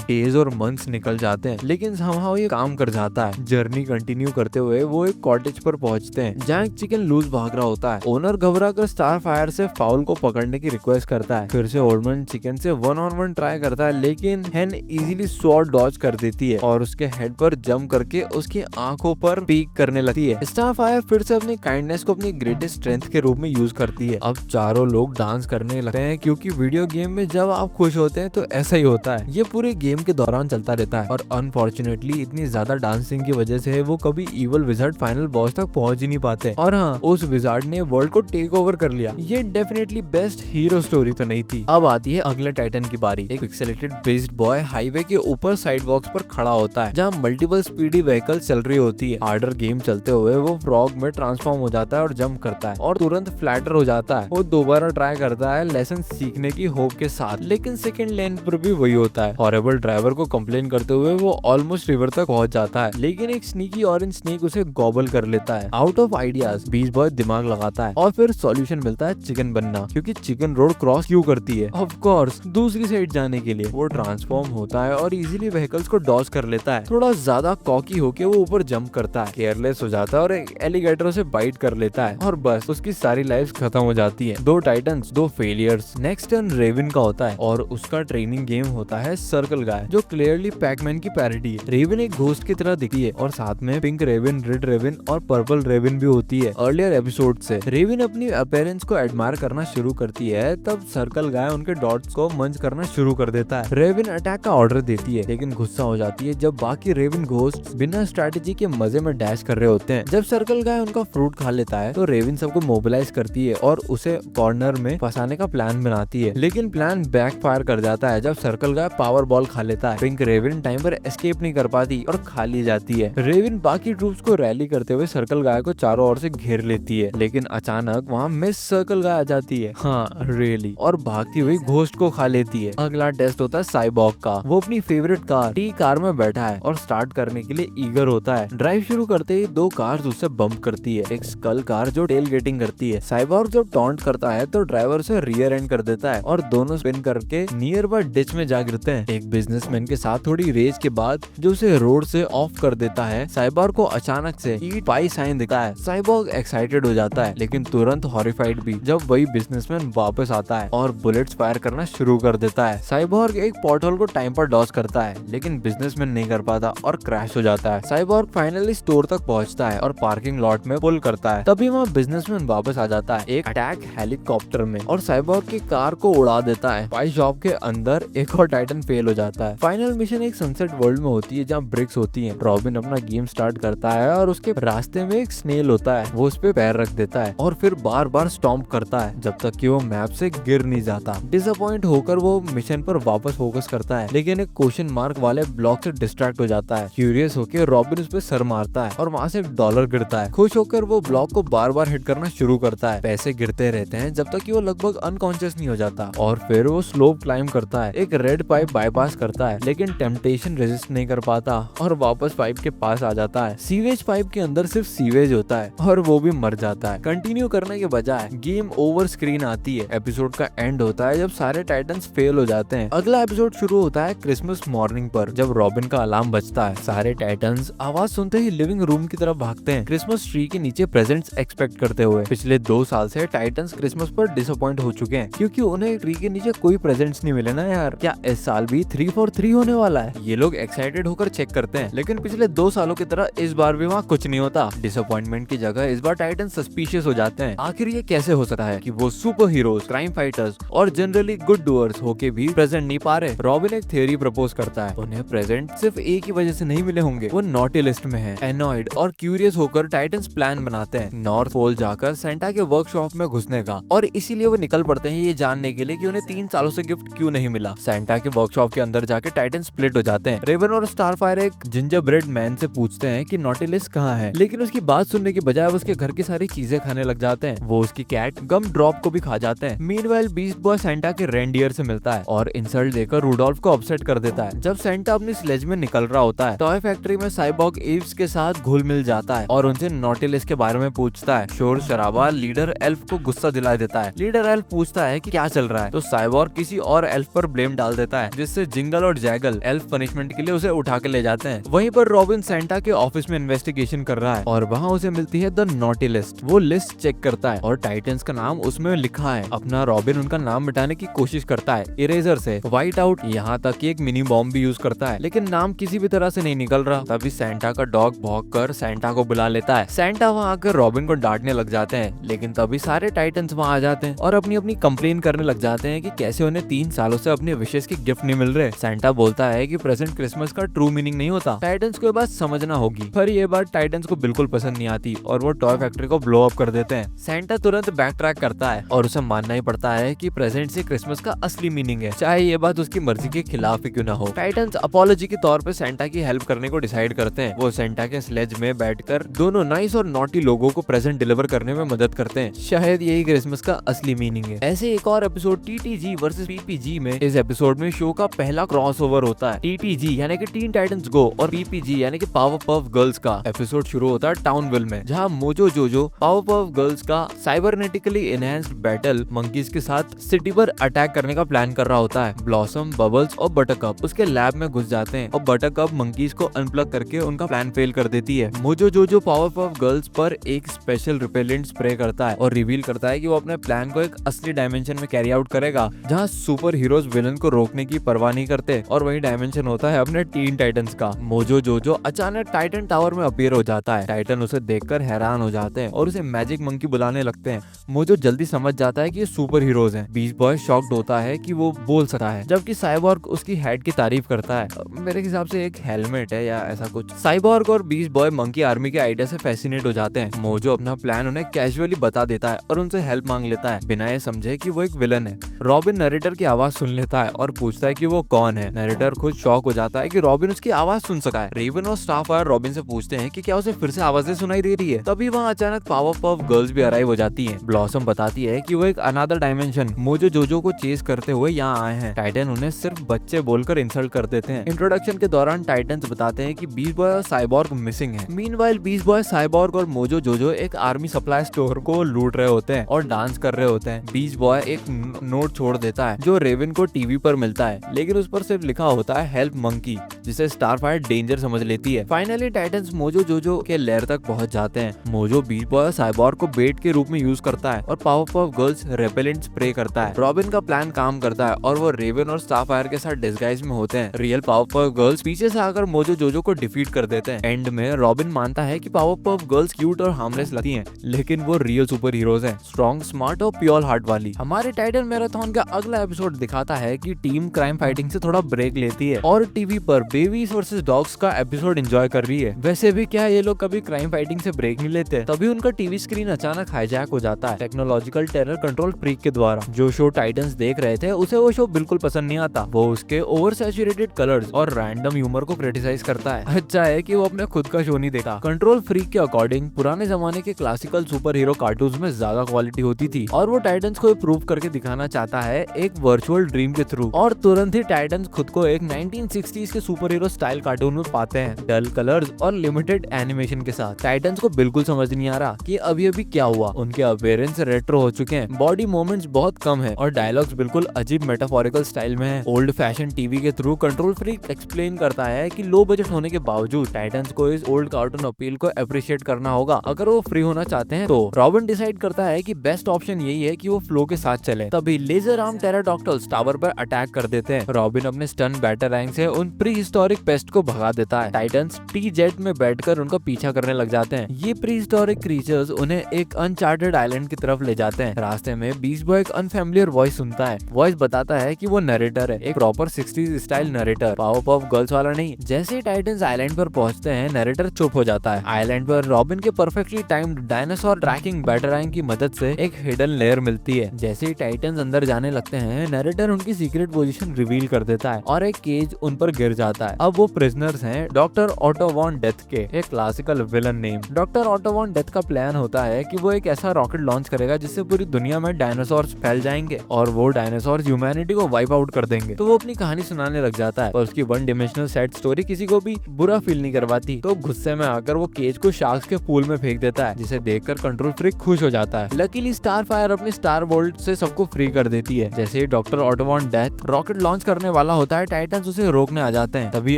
डेज और मंथ्स निकल जाते हैं, लेकिन समहाउ ये काम कर जाता है। जर्नी कंटिन्यू करते हुए वो एक कॉटेज पर पहुंचते हैं जहाँ एक चिकन लूज भाग रहा होता है। ओनर घबरा कर स्टारफायर से फाउल को पकड़ने की रिक्वेस्ट करता है। फिर से ओल्डमैन चिकन से 1-on-1 ट्राई करता है, लेकिन हेन इजीली स्वॉर्ड डॉज कर देती है और उसके हेड पर जंप करके उसकी आंखों पर पीक करने लगती है। स्टारफायर फिर से अपनी काइंडनेस को अपनी ग्रेटेस्ट स्ट्रेंथ के रूप में यूज करती है। अब चारों लोग डांस करने लगते हैं, क्योंकि वीडियो गेम में जब आप खुश होते हैं तो ऐसा ही होता है। ये पूरे गेम के दौरान चलता रहता है और अनफॉर्चुनेटली इतनी ज्यादा डांसिंग की वजह से वो कभी इवल विजार्ड फाइनल बॉस तक पहुंच ही नहीं पाते। और हाँ, उस विजार्ड ने वर्ल्ड को टेक ओवर कर लिया। ये डेफिनेटली बेस्ट हीरो स्टोरी तो नहीं थी। अब आती है अगले टाइटन की बारी। एक पिक्सेलेटेड बीस्ट बॉय हाईवे के ऊपर साइड बॉक्स पर खड़ा होता है जहाँ मल्टीपल स्पीडी व्हीकल चल रही होती है। हार्डर गेम चलते हुए वो फ्रॉग में ट्रांसफॉर्म हो जाता है और जंप करता है और तुरंत फ्लैटर हो जाता है। वो दोबारा ट्राई करता है लेसन सीखने की होप के साथ, लेकिन सेकंड लेन पर भी वही होता है। हॉरेबल ड्राइवर को कंप्लेन करते हुए वो ऑलमोस्ट रिवर तक पहुंच जाता है, लेकिन एक स्नीकी ऑरेंज स्नेक उसे गॉबल कर लेता है। Out of ideas beast boy दिमाग लगाता है और फिर सॉल्यूशन मिलता है चिकन बनना, क्योंकि चिकन रोड क्रॉस क्यों करती है। ऑफ कोर्स दूसरी साइड जाने के लिए। वो ट्रांसफॉर्म होता है और इजीली व्हीकल्स को डॉज कर लेता है। थोड़ा ज्यादा कॉकी होके वो ऊपर जंप करता है, केयरलेस हो जाता है और एक एलिगेटर से बाइट कर लेता है और बस उसकी सारी लाइफ खत्म हो जाती है। 2 टाइटन्स 2 फेलियर्स। नेक्स्ट टर्न रेविन का होता है और उसका ट्रेनिंग गेम होता है सर्कल गाय, जो क्लियरली पैकमैन की पैरोडी है। रेविन एक घोस्ट की तरह दिखती है और साथ में पिंक रेविन, रेड रेविन और पर्पल रेविन भी होती है। अर्लियर एपिसोड से रेविन अपनी अपीयरेंस को एडमायर करना शुरू करती है, तब सर्कल गाय उनके डॉट्स को मंच करना शुरू कर देता है। रेविन अटैक का ऑर्डर देती है, लेकिन गुस्सा हो जाती है जब बाकी रेविन घोस्ट बिना स्ट्रेटेजी के मजे में डैश कर रहे होते हैं। जब सर्कल गाय उनका फ्रूट खा लेता है तो रेविन सबको मोबिलाइज करती है और उसे कॉर्नर में फंसाने का प्लान बनाती है, लेकिन प्लान बैकफायर कर जाता है जब सर्कल गाय पावर बॉल खा लेता है। पिंक रेविन टाइम पर एस्केप नहीं कर पाती और खा ली जाती है। रेविन बाकी ट्रूप्स को रैली करते हुए सर्कल गाय को चारों ओर से घेर लेती है, लेकिन अचानक वहाँ मिस सर्कल गाय आ जाती है, हाँ रियली, और भागती हुई घोस्ट को खा लेती है। अगला टेस्ट होता है साइबॉग का। वो अपनी फेवरेट कार टी कार में बैठा है और स्टार्ट करने के लिए ईगर होता है। ड्राइव शुरू करते ही 2 कार्स उससे बम्प करती है। एक स्कल कार जो टेल गेटिंग करती है। साइबॉग जब टॉन्ट करता है तो ड्राइवर से रियर एंड कर देता है और दोनों स्पिन करके नियर बाय डिच में जा गिरते हैं। एक बिजनेसमैन के साथ थोड़ी रेस के बाद जो उसे रोड से ऑफ कर देता है। साइबॉग को अचानक से ईट पाई साइन दिखता है। साइबॉग एक्साइटेड हो जाता है, लेकिन तुरंत हॉरिफाइड भी जब वही बिजनेसमैन वापस आता है और बुलेट्स फायर करना शुरू कर देता है। साइबॉग एक पोर्टल को टाइम पर डॉज करता है, लेकिन बिजनेसमैन नहीं कर पाता और क्रैश हो जाता है। साइबॉग फाइनली स्टोर तक पहुंचता है और पार्किंग लॉट में पुल करता है। तभी वहाँ बिजनेसमैन वापस आ जाता है एक अटैक हेलीकॉप्टर में और साइबॉग की कार को उड़ा देता है। पाई शॉप के अंदर एक और टाइटन फेल हो जाता है। फाइनल मिशन एक सनसेट वर्ल्ड में होती है जहाँ ब्रिक्स होती है। रॉबिन अपना गेम स्टार्ट करता है और उसके रास्ते में एक स्नेल होता है। वो उस पे पैर रख देता है और फिर बार बार स्टॉम्प करता है जब तक कि वो मैप से गिर नहीं जाता। डिसअपॉइंट होकर वो मिशन पर वापस फोकस करता है, लेकिन एक क्वेश्चन मार्क वाले ब्लॉक से डिस्ट्रैक्ट हो जाता है। क्यूरियस होकर रॉबिन उस पे सर मारता है और वहाँ से $1 गिरता है। खुश होकर वो ब्लॉक को बार बार हिट करना शुरू करता है। पैसे गिरते रहते हैं जब तक कि वो लगभग अनकॉन्शियस नहीं हो जाता और फिर वो स्लोप क्लाइम करता है। एक रेड पाइप बाईपास करता है, लेकिन टेम्पटेशन रेजिस्ट नहीं कर पाता और वापस पाइप के पास आ जाता है। सीवेज पाइप के अंदर सिर्फ सीवेज होता है और वो भी मर जाता है। कंटिन्यू करने के बजाय गेम ओवर स्क्रीन आती है। एपिसोड का एंड होता है जब सारे टाइटन्स फेल हो जाते हैं। अगला एपिसोड शुरू होता है क्रिसमस मॉर्निंग पर, जब रॉबिन का अलार्म बजता है। सारे टाइटन्स आवाज सुनते ही लिविंग रूम की तरफ भागते हैं, क्रिसमस ट्री के नीचे प्रेजेंट्स एक्सपेक्ट करते हुए। पिछले 2 साल से टाइटन्स क्रिसमस पर डिसअपॉइंट हो चुके हैं, क्योंकि उन्हें ट्री के नीचे कोई प्रेजेंट्स नहीं मिले ना यार। क्या इस साल भी 3 for 3 होने वाला है? ये लोग एक्साइटेड होकर चेक करते हैं, लेकिन पिछले 2 सालों की तरह इस बार भी वहाँ कुछ नहीं होता। डिसअपॉइंटमेंट की जगह इस बार टाइटन सस्पिशियस हो जाते हैं। आखिर ये कैसे हो सकता है कि वो सुपर हीरोज, क्राइम फाइटर्स और जनरली गुड डूअर्स होके भी प्रेजेंट नहीं पा रहे? रॉबिन एक थ्योरी प्रपोज करता है। उन्हें प्रेजेंट सिर्फ एक ही वजह से नहीं मिले होंगे, वो नॉटी लिस्ट में है। एनॉयड और क्यूरियस होकर टाइटन्स प्लान बनाते हैं नॉर्थ पोल जाकर सेंटा के वर्कशॉप में घुसने का, और इसीलिए वो निकल पड़ते हैं ये जानने के लिए कि उन्हें 3 सालों से गिफ्ट क्यों नहीं मिला। सेंटा के वर्कशॉप के अंदर अंदर जाके टाइटन स्प्लिट हो जाते हैं। रेवन और स्टारफायर एक जिंजर ब्रेड मैन से पूछते हैं कि नॉटिलस कहाँ है, लेकिन उसकी बात सुनने के बजाय उसके घर की सारी चीजें खाने लग जाते हैं। वो उसकी कैट गम ड्रॉप को भी खा जाते हैं। मीनवाइल बीस्ट बॉय सेंटा के रेंडियर से मिलता है और इंसल्ट देकर रूडोल्फ को अपसेट कर देता है। जब सेंटा अपनी स्लेज में निकल रहा होता है, टॉय फैक्ट्री में साइबॉर्ग एव्स के साथ घुल मिल जाता है और उनसे नॉटिलस के बारे में पूछता है। शोर शराबा लीडर एल्फ को गुस्सा दिला देता है। लीडर एल्फ पूछता है कि क्या चल रहा है, तो साइबॉर्ग किसी और एल्फ पर ब्लेम डाल देता है, जिससे जिंगल और जैगल एल्फ पनिशमेंट के लिए उसे उठा के ले जाते हैं। वहीं पर रॉबिन सेंटा के ऑफिस में इन्वेस्टिगेशन कर रहा है और वहाँ उसे मिलती है द नॉटी लिस्ट। वो लिस्ट चेक करता है और टाइटन्स का नाम उसमें लिखा है। अपना रॉबिन उनका नाम मिटाने की कोशिश करता है इरेजर से, व्हाइट आउट, यहाँ तक कि एक मिनी बॉम्ब भी यूज करता है, लेकिन नाम किसी भी तरह से नहीं निकल रहा। तभी सेंटा का डॉग भौंक कर सेंटा को बुला लेता है। सेंटा वहाँ आकर रॉबिन को डांटने लग जाते हैं, लेकिन तभी सारे टाइटन्स वहाँ आ जाते हैं और अपनी अपनी कंप्लेन करने लग जाते हैं कि कैसे उन्हें 3 सालों से अपने विशेष के गिफ्ट नहीं मिल रहे। सेंटा बोलता है कि प्रेजेंट क्रिसमस का ट्रू मीनिंग नहीं होता, टाइटन्स को ये बात समझना होगी। पर ये बात टाइटन्स को बिल्कुल पसंद नहीं आती और वो टॉय फैक्ट्री को ब्लो अप कर देते हैं। सेंटा तुरंत बैक ट्रैक करता है और उसे मानना ही पड़ता है कि प्रेजेंट से क्रिसमस का असली मीनिंग है, चाहे ये बात उसकी मर्जी के खिलाफ ही क्यों ना हो। टाइटन्स अपॉलॉजी के तौर पे सेंटा की हेल्प करने को डिसाइड करते हैं। वो सेंटा के स्लेज में बैठकर दोनों नाइस और नॉटी लोगों को प्रेजेंट डिलीवर करने में मदद करते हैं। शायद यही क्रिसमस का असली मीनिंग है। ऐसे एक और एपिसोड टीटीजी वर्सेस पीपीजी में, इस एपिसोड में शो का पहला क्रॉसओवर होता है। टीटीजी यानी कि टीन टाइटंस गो और पीपीजी यानी कि पावर पफ गर्ल्स का एपिसोड शुरू होता है टाउनविल में, जहां मोजो जोजो पावर पफ गर्ल्स का साइबरनेटिकली एनहांस्ड बैटल मंकीज के साथ सिटी पर अटैक करने का प्लान कर रहा होता है। ब्लॉसम, बबल्स और बटरकप उसके लैब में घुस जाते हैं और बटरकप मंकीज को अनप्लग करके उनका प्लान फेल कर देती है। मोजो जोजो पावर पफ गर्ल्स पर एक स्पेशल रिपेलेंट स्प्रे करता है और रिवील करता है कि वो अपने प्लान को एक असली डायमेंशन में कैरी आउट करेगा, जहां सुपर हीरोज विलन को रोकने की परवाह नहीं करते। और वही डायमेंशन होता है अपने टीन टाइटंस का। मोजो जोजो अचानक टाइटन टावर में अपीयर हो जाता है। टाइटन उसे देखकर हैरान हो जाते हैं और उसे मैजिक मंकी बुलाने लगते हैं। मोजो जल्दी समझ जाता है कि ये सुपर हीरोज हैं। बीस्ट बॉय शॉक्ड होता है कि वो बोल सकता है, जबकि साइबॉर्ग उसकी हेड की तारीफ करता है। मेरे हिसाब से एक हेलमेट है या ऐसा कुछ। साइबॉर्ग और बीस्ट बॉय मंकी आर्मी के आइडिया से फैसिनेट हो जाते हैं। मोजो अपना प्लान उन्हें कैजुअली बता देता है और उनसे हेल्प मांग लेता है, बिना ये समझे कि वो एक विलन है। रॉबिन नरेटर की आवाज सुन लेता है और पूछता है कि वो कौन है। नरेटर खुद शॉक हो जाता है कि रॉबिन उसकी आवाज सुन सका है। रेवन और स्टारफायर रॉबिन से पूछते हैं कि क्या उसे फिर से आवाजें सुनाई दे रही है। तभी वहाँ अचानक पावर पफ गर्ल्स भी अराइव हो जाती हैं। ब्लॉसम बताती है कि वो एक अनदर डायमेंशन मोजो जोजो को चेस करते हुए यहाँ आए हैं। टाइटन उन्हें सिर्फ बच्चे बोलकर इंसल्ट कर देते हैं। इंट्रोडक्शन के दौरान टाइटन्स बताते हैं कि बीस्ट बॉय और साइबॉर्ग मिसिंग है। मीनवाइल बीस्ट बॉय, साइबॉर्ग और मोजो जोजो एक आर्मी सप्लाई स्टोर को लूट रहे होते हैं और डांस कर रहे होते हैं। बीस्ट बॉय एक नोट छोड़ देता है जो रेवन को टीवी पर मिलता है, लेकिन उस पर सिर्फ लिखा होता है हेल्प मंकी, जिसे स्टारफायर डेंजर समझ लेती है। फाइनली टाइटन्स मोजो जोजो के लेयर तक पहुंच जाते हैं। मोजो बीस्ट बॉय और साइबॉर्ग को बेट के रूप में यूज करता है और power puff girls repellent spray करता है। रॉबिन का प्लान काम करता है और वो रेवन और स्टारफायर के साथ डिस्गाइज में होते हैं। रियल पावर पफ गर्ल्स पीछे से आकर मोजो जोजो को डिफीट कर देते हैं। एंड में रॉबिन मानता है कि पावर पफ गर्ल्स क्यूट और हार्मलेस लगती हैं, लेकिन वो रियल सुपर हीरोज हैं, स्ट्रॉन्ग, स्मार्ट और प्योर हार्ट वाली। हमारे टाइटन मैराथन का अगला एपिसोड दिखाता है कि टीम क्राइम फाइटिंग से थोड़ा ब्रेक लेती है और टीवी पर बेबीज वर्सेस डॉग्स का एपिसोड एंजॉय कर रही है। वैसे भी क्या ये लोग कभी क्राइम फाइटिंग से ब्रेक नहीं लेते। तभी उनका टीवी स्क्रीन अचानक हाईजैक हो जाता है टेक्नोलॉजिकल टेरर कंट्रोल फ्रीक के द्वारा। जो शो टाइटन्स देख रहे थे उसे वो शो बिल्कुल पसंद नहीं आता। वो उसके ओवर सैचुरेटेड कलर्स और रैंडम ह्यूमर को क्रिटिसाइज करता है। अच्छा है कि वो अपने खुद का शो नहीं देखा। कंट्रोल फ्रीक के अकॉर्डिंग पुराने जमाने के क्लासिकल सुपर हीरो कार्टून्स में ज्यादा क्वालिटी होती थी और वो टाइटन्स को प्रूव करके दिखाना चाहता है एक वर्चुअल ड्रीम के थ्रू। और तुरंत ही टाइटन्स खुद को एक 1960s के सुपर हीरो स्टाइल कार्टून में पाते हैं, डल कलर्स और लिमिटेड एनिमेशन के साथ। टाइटन्स को बिल्कुल समझ नहीं आ रहा कि अभी अभी क्या हुआ। उनके अपीयरेंस रेट्रो हो चुके हैं, बॉडी मूवमेंट्स बहुत कम है और डायलॉग्स बिल्कुल अजीब मेटाफोरिकल स्टाइल में है। ओल्ड फैशन टीवी के थ्रू कंट्रोल फ्रीक एक्सप्लेन करता है कि लो बजट होने के बावजूद टाइटन्स को इस ओल्ड कार्टून अपील को अप्रिशिएट करना होगा अगर वो फ्री होना चाहते हैं। तो रॉबिन डिसाइड करता है कि बेस्ट ऑप्शन यही है कि वो फ्लो के साथ चले। तभी लेजर आर्म टेराडॉक्टल्स टावर पर अटैक कर देते हैं। रॉबिन अपने स्टन बैटरैंग से उन प्री हिस्टोरिक पेस्ट को भगा देता है। टाइटन्स टी जेट में बैठकर उनका पीछा करने लग जाते हैं। ये प्री हिस्टोरिक क्रीचर्स उन्हें एक अनचार्टेड आइलैंड की तरफ ले जाते हैं। रास्ते में बीस्ट बॉय एक अनफैमिलियर वॉइस सुनता है। वॉइस बताता है कि वो नरेटर है, एक proper 60s style narrator, power puff girls वाला नहीं। जैसे ही टाइटन्स आइलैंड पर पहुंचते हैं, नरेटर चुप हो जाता है। आइलैंड पर रॉबिन के परफेक्टली टाइम्ड डायनासोर ट्रैकिंग बैटरैंग की मदद से एक हिडन लेयर मिलती है। जैसे ही टाइटन्स अंदर जाने लगते हैं, नरेटर उनकी सीक्रेट पोजीशन रिवील कर देता है और एक केज उन पर गिर जाता है। अब वो प्रिजनर्स हैं डॉक्टर ऑटो वॉन डेथ के, एक classical villain name. Doctor Otto von Death का प्लान होता है कि वो एक ऐसा रॉकेट लॉन्च करेगा जिससे पूरी दुनिया में डायनासोर्स फैल जाएंगे और वो डायनासोर्स ह्यूमैनिटी को वाइप आउट कर देंगे। तो वो अपनी कहानी सुनाने लग जाता है, पर उसकी वन डिमेंशनल सैड स्टोरी किसी को भी बुरा फील नहीं करवाती। तो गुस्से में आकर वो केज को शार्क्स के पूल में फेंक देता है, जिसे देखकर कंट्रोल फ्रीक खुश हो जाता है। लकीली स्टार फायर अपने स्टार बोल्ट से सबको फ्री कर देती है। जैसे ही doctor Otto von Death rocket launch करने वाला होता है, टाइटन्स उसे रोकने आ जाते हैं। तभी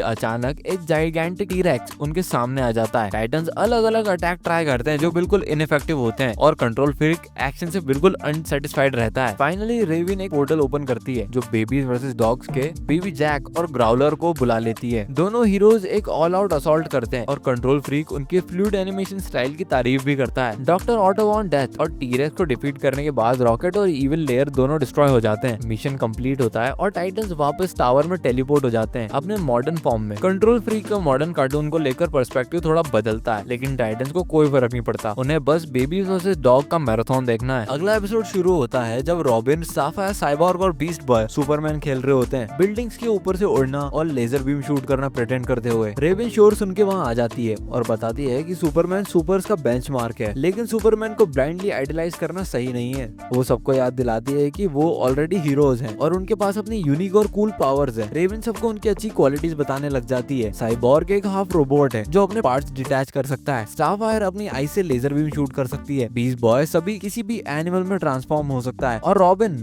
अचानक एक जाइगेंटिक टी-रेक्स उनके सामने आ जाता है। टाइटन्स अलग अलग अटैक ट्राई करते हैं जो बिल्कुल इनफेक्टिव होते हैं और कंट्रोल फ्रीक एक्शन से बिल्कुल अनसेटिस्फाइड रहता है। फाइनली रेविन एक पोर्टल ओपन करती है जो बेबीज वर्सेस डॉग्स के बेबी जैक और ग्राउलर को बुला लेती है। दोनों हीरोज एक ऑल आउट असॉल्ट करते हैं और कंट्रोल फ्रीक उनके फ्लूइड एनिमेशन स्टाइल की तारीफ भी करता है। डॉक्टर ऑटो वॉन डेथ और टी-रेक्स को डिफीट करने के बाद रॉकेट और इविल लेयर दोनों डिस्ट्रॉय हो जाते हैं। मिशन कंप्लीट होता है और टाइटन्स वापस टावर में टेलीपोर्ट हो जाते हैं अपने मॉडर्न फॉर्म में। कंट्रोल फ्रीक का मॉडर्न कार्टून को लेकर पर्सपेक्टिव थोड़ा बदलता है, लेकिन टाइटन्स को कोई फर्क नहीं पड़ता। उन्हें बस बेबीज वर्सेस डॉग का मैराथन देखना है। अगला एपिसोड शुरू होता है जब रॉबिन, साफायर, साइबॉर्ग और बीस्ट बॉय सुपरमैन खेल रहे होते हैं, बिल्डिंग्स के ऊपर से उड़ना और लेजर बीम शूट करना प्रिटेंड करते हुए। रेवन शोर सुन के वहाँ आ जाती है और बताती है कि सुपरमैन सुपर्स का बेंचमार्क है, लेकिन सुपरमैन को ब्लाइंडली आइडलाइज करना सही नहीं है। वो सबको याद दिलाती है कि वो ऑलरेडी हीरोज हैं और उनके पास अपनी यूनिक और कूल पावर्स हैं। रेवन सबको उनकी अच्छी क्वालिटीज बताने लग जाती है। साइबॉर्ग एक हाफ रोबोट है जो अपने पार्ट्स डिटैच कर सकता है। स्टारफायर अपनी आई से लेजर बीम शूट कर सकती है। बीस्ट बॉय सभी किसी भी एनिमल में ट्रांसफॉर्म हो सकता है और रॉबिन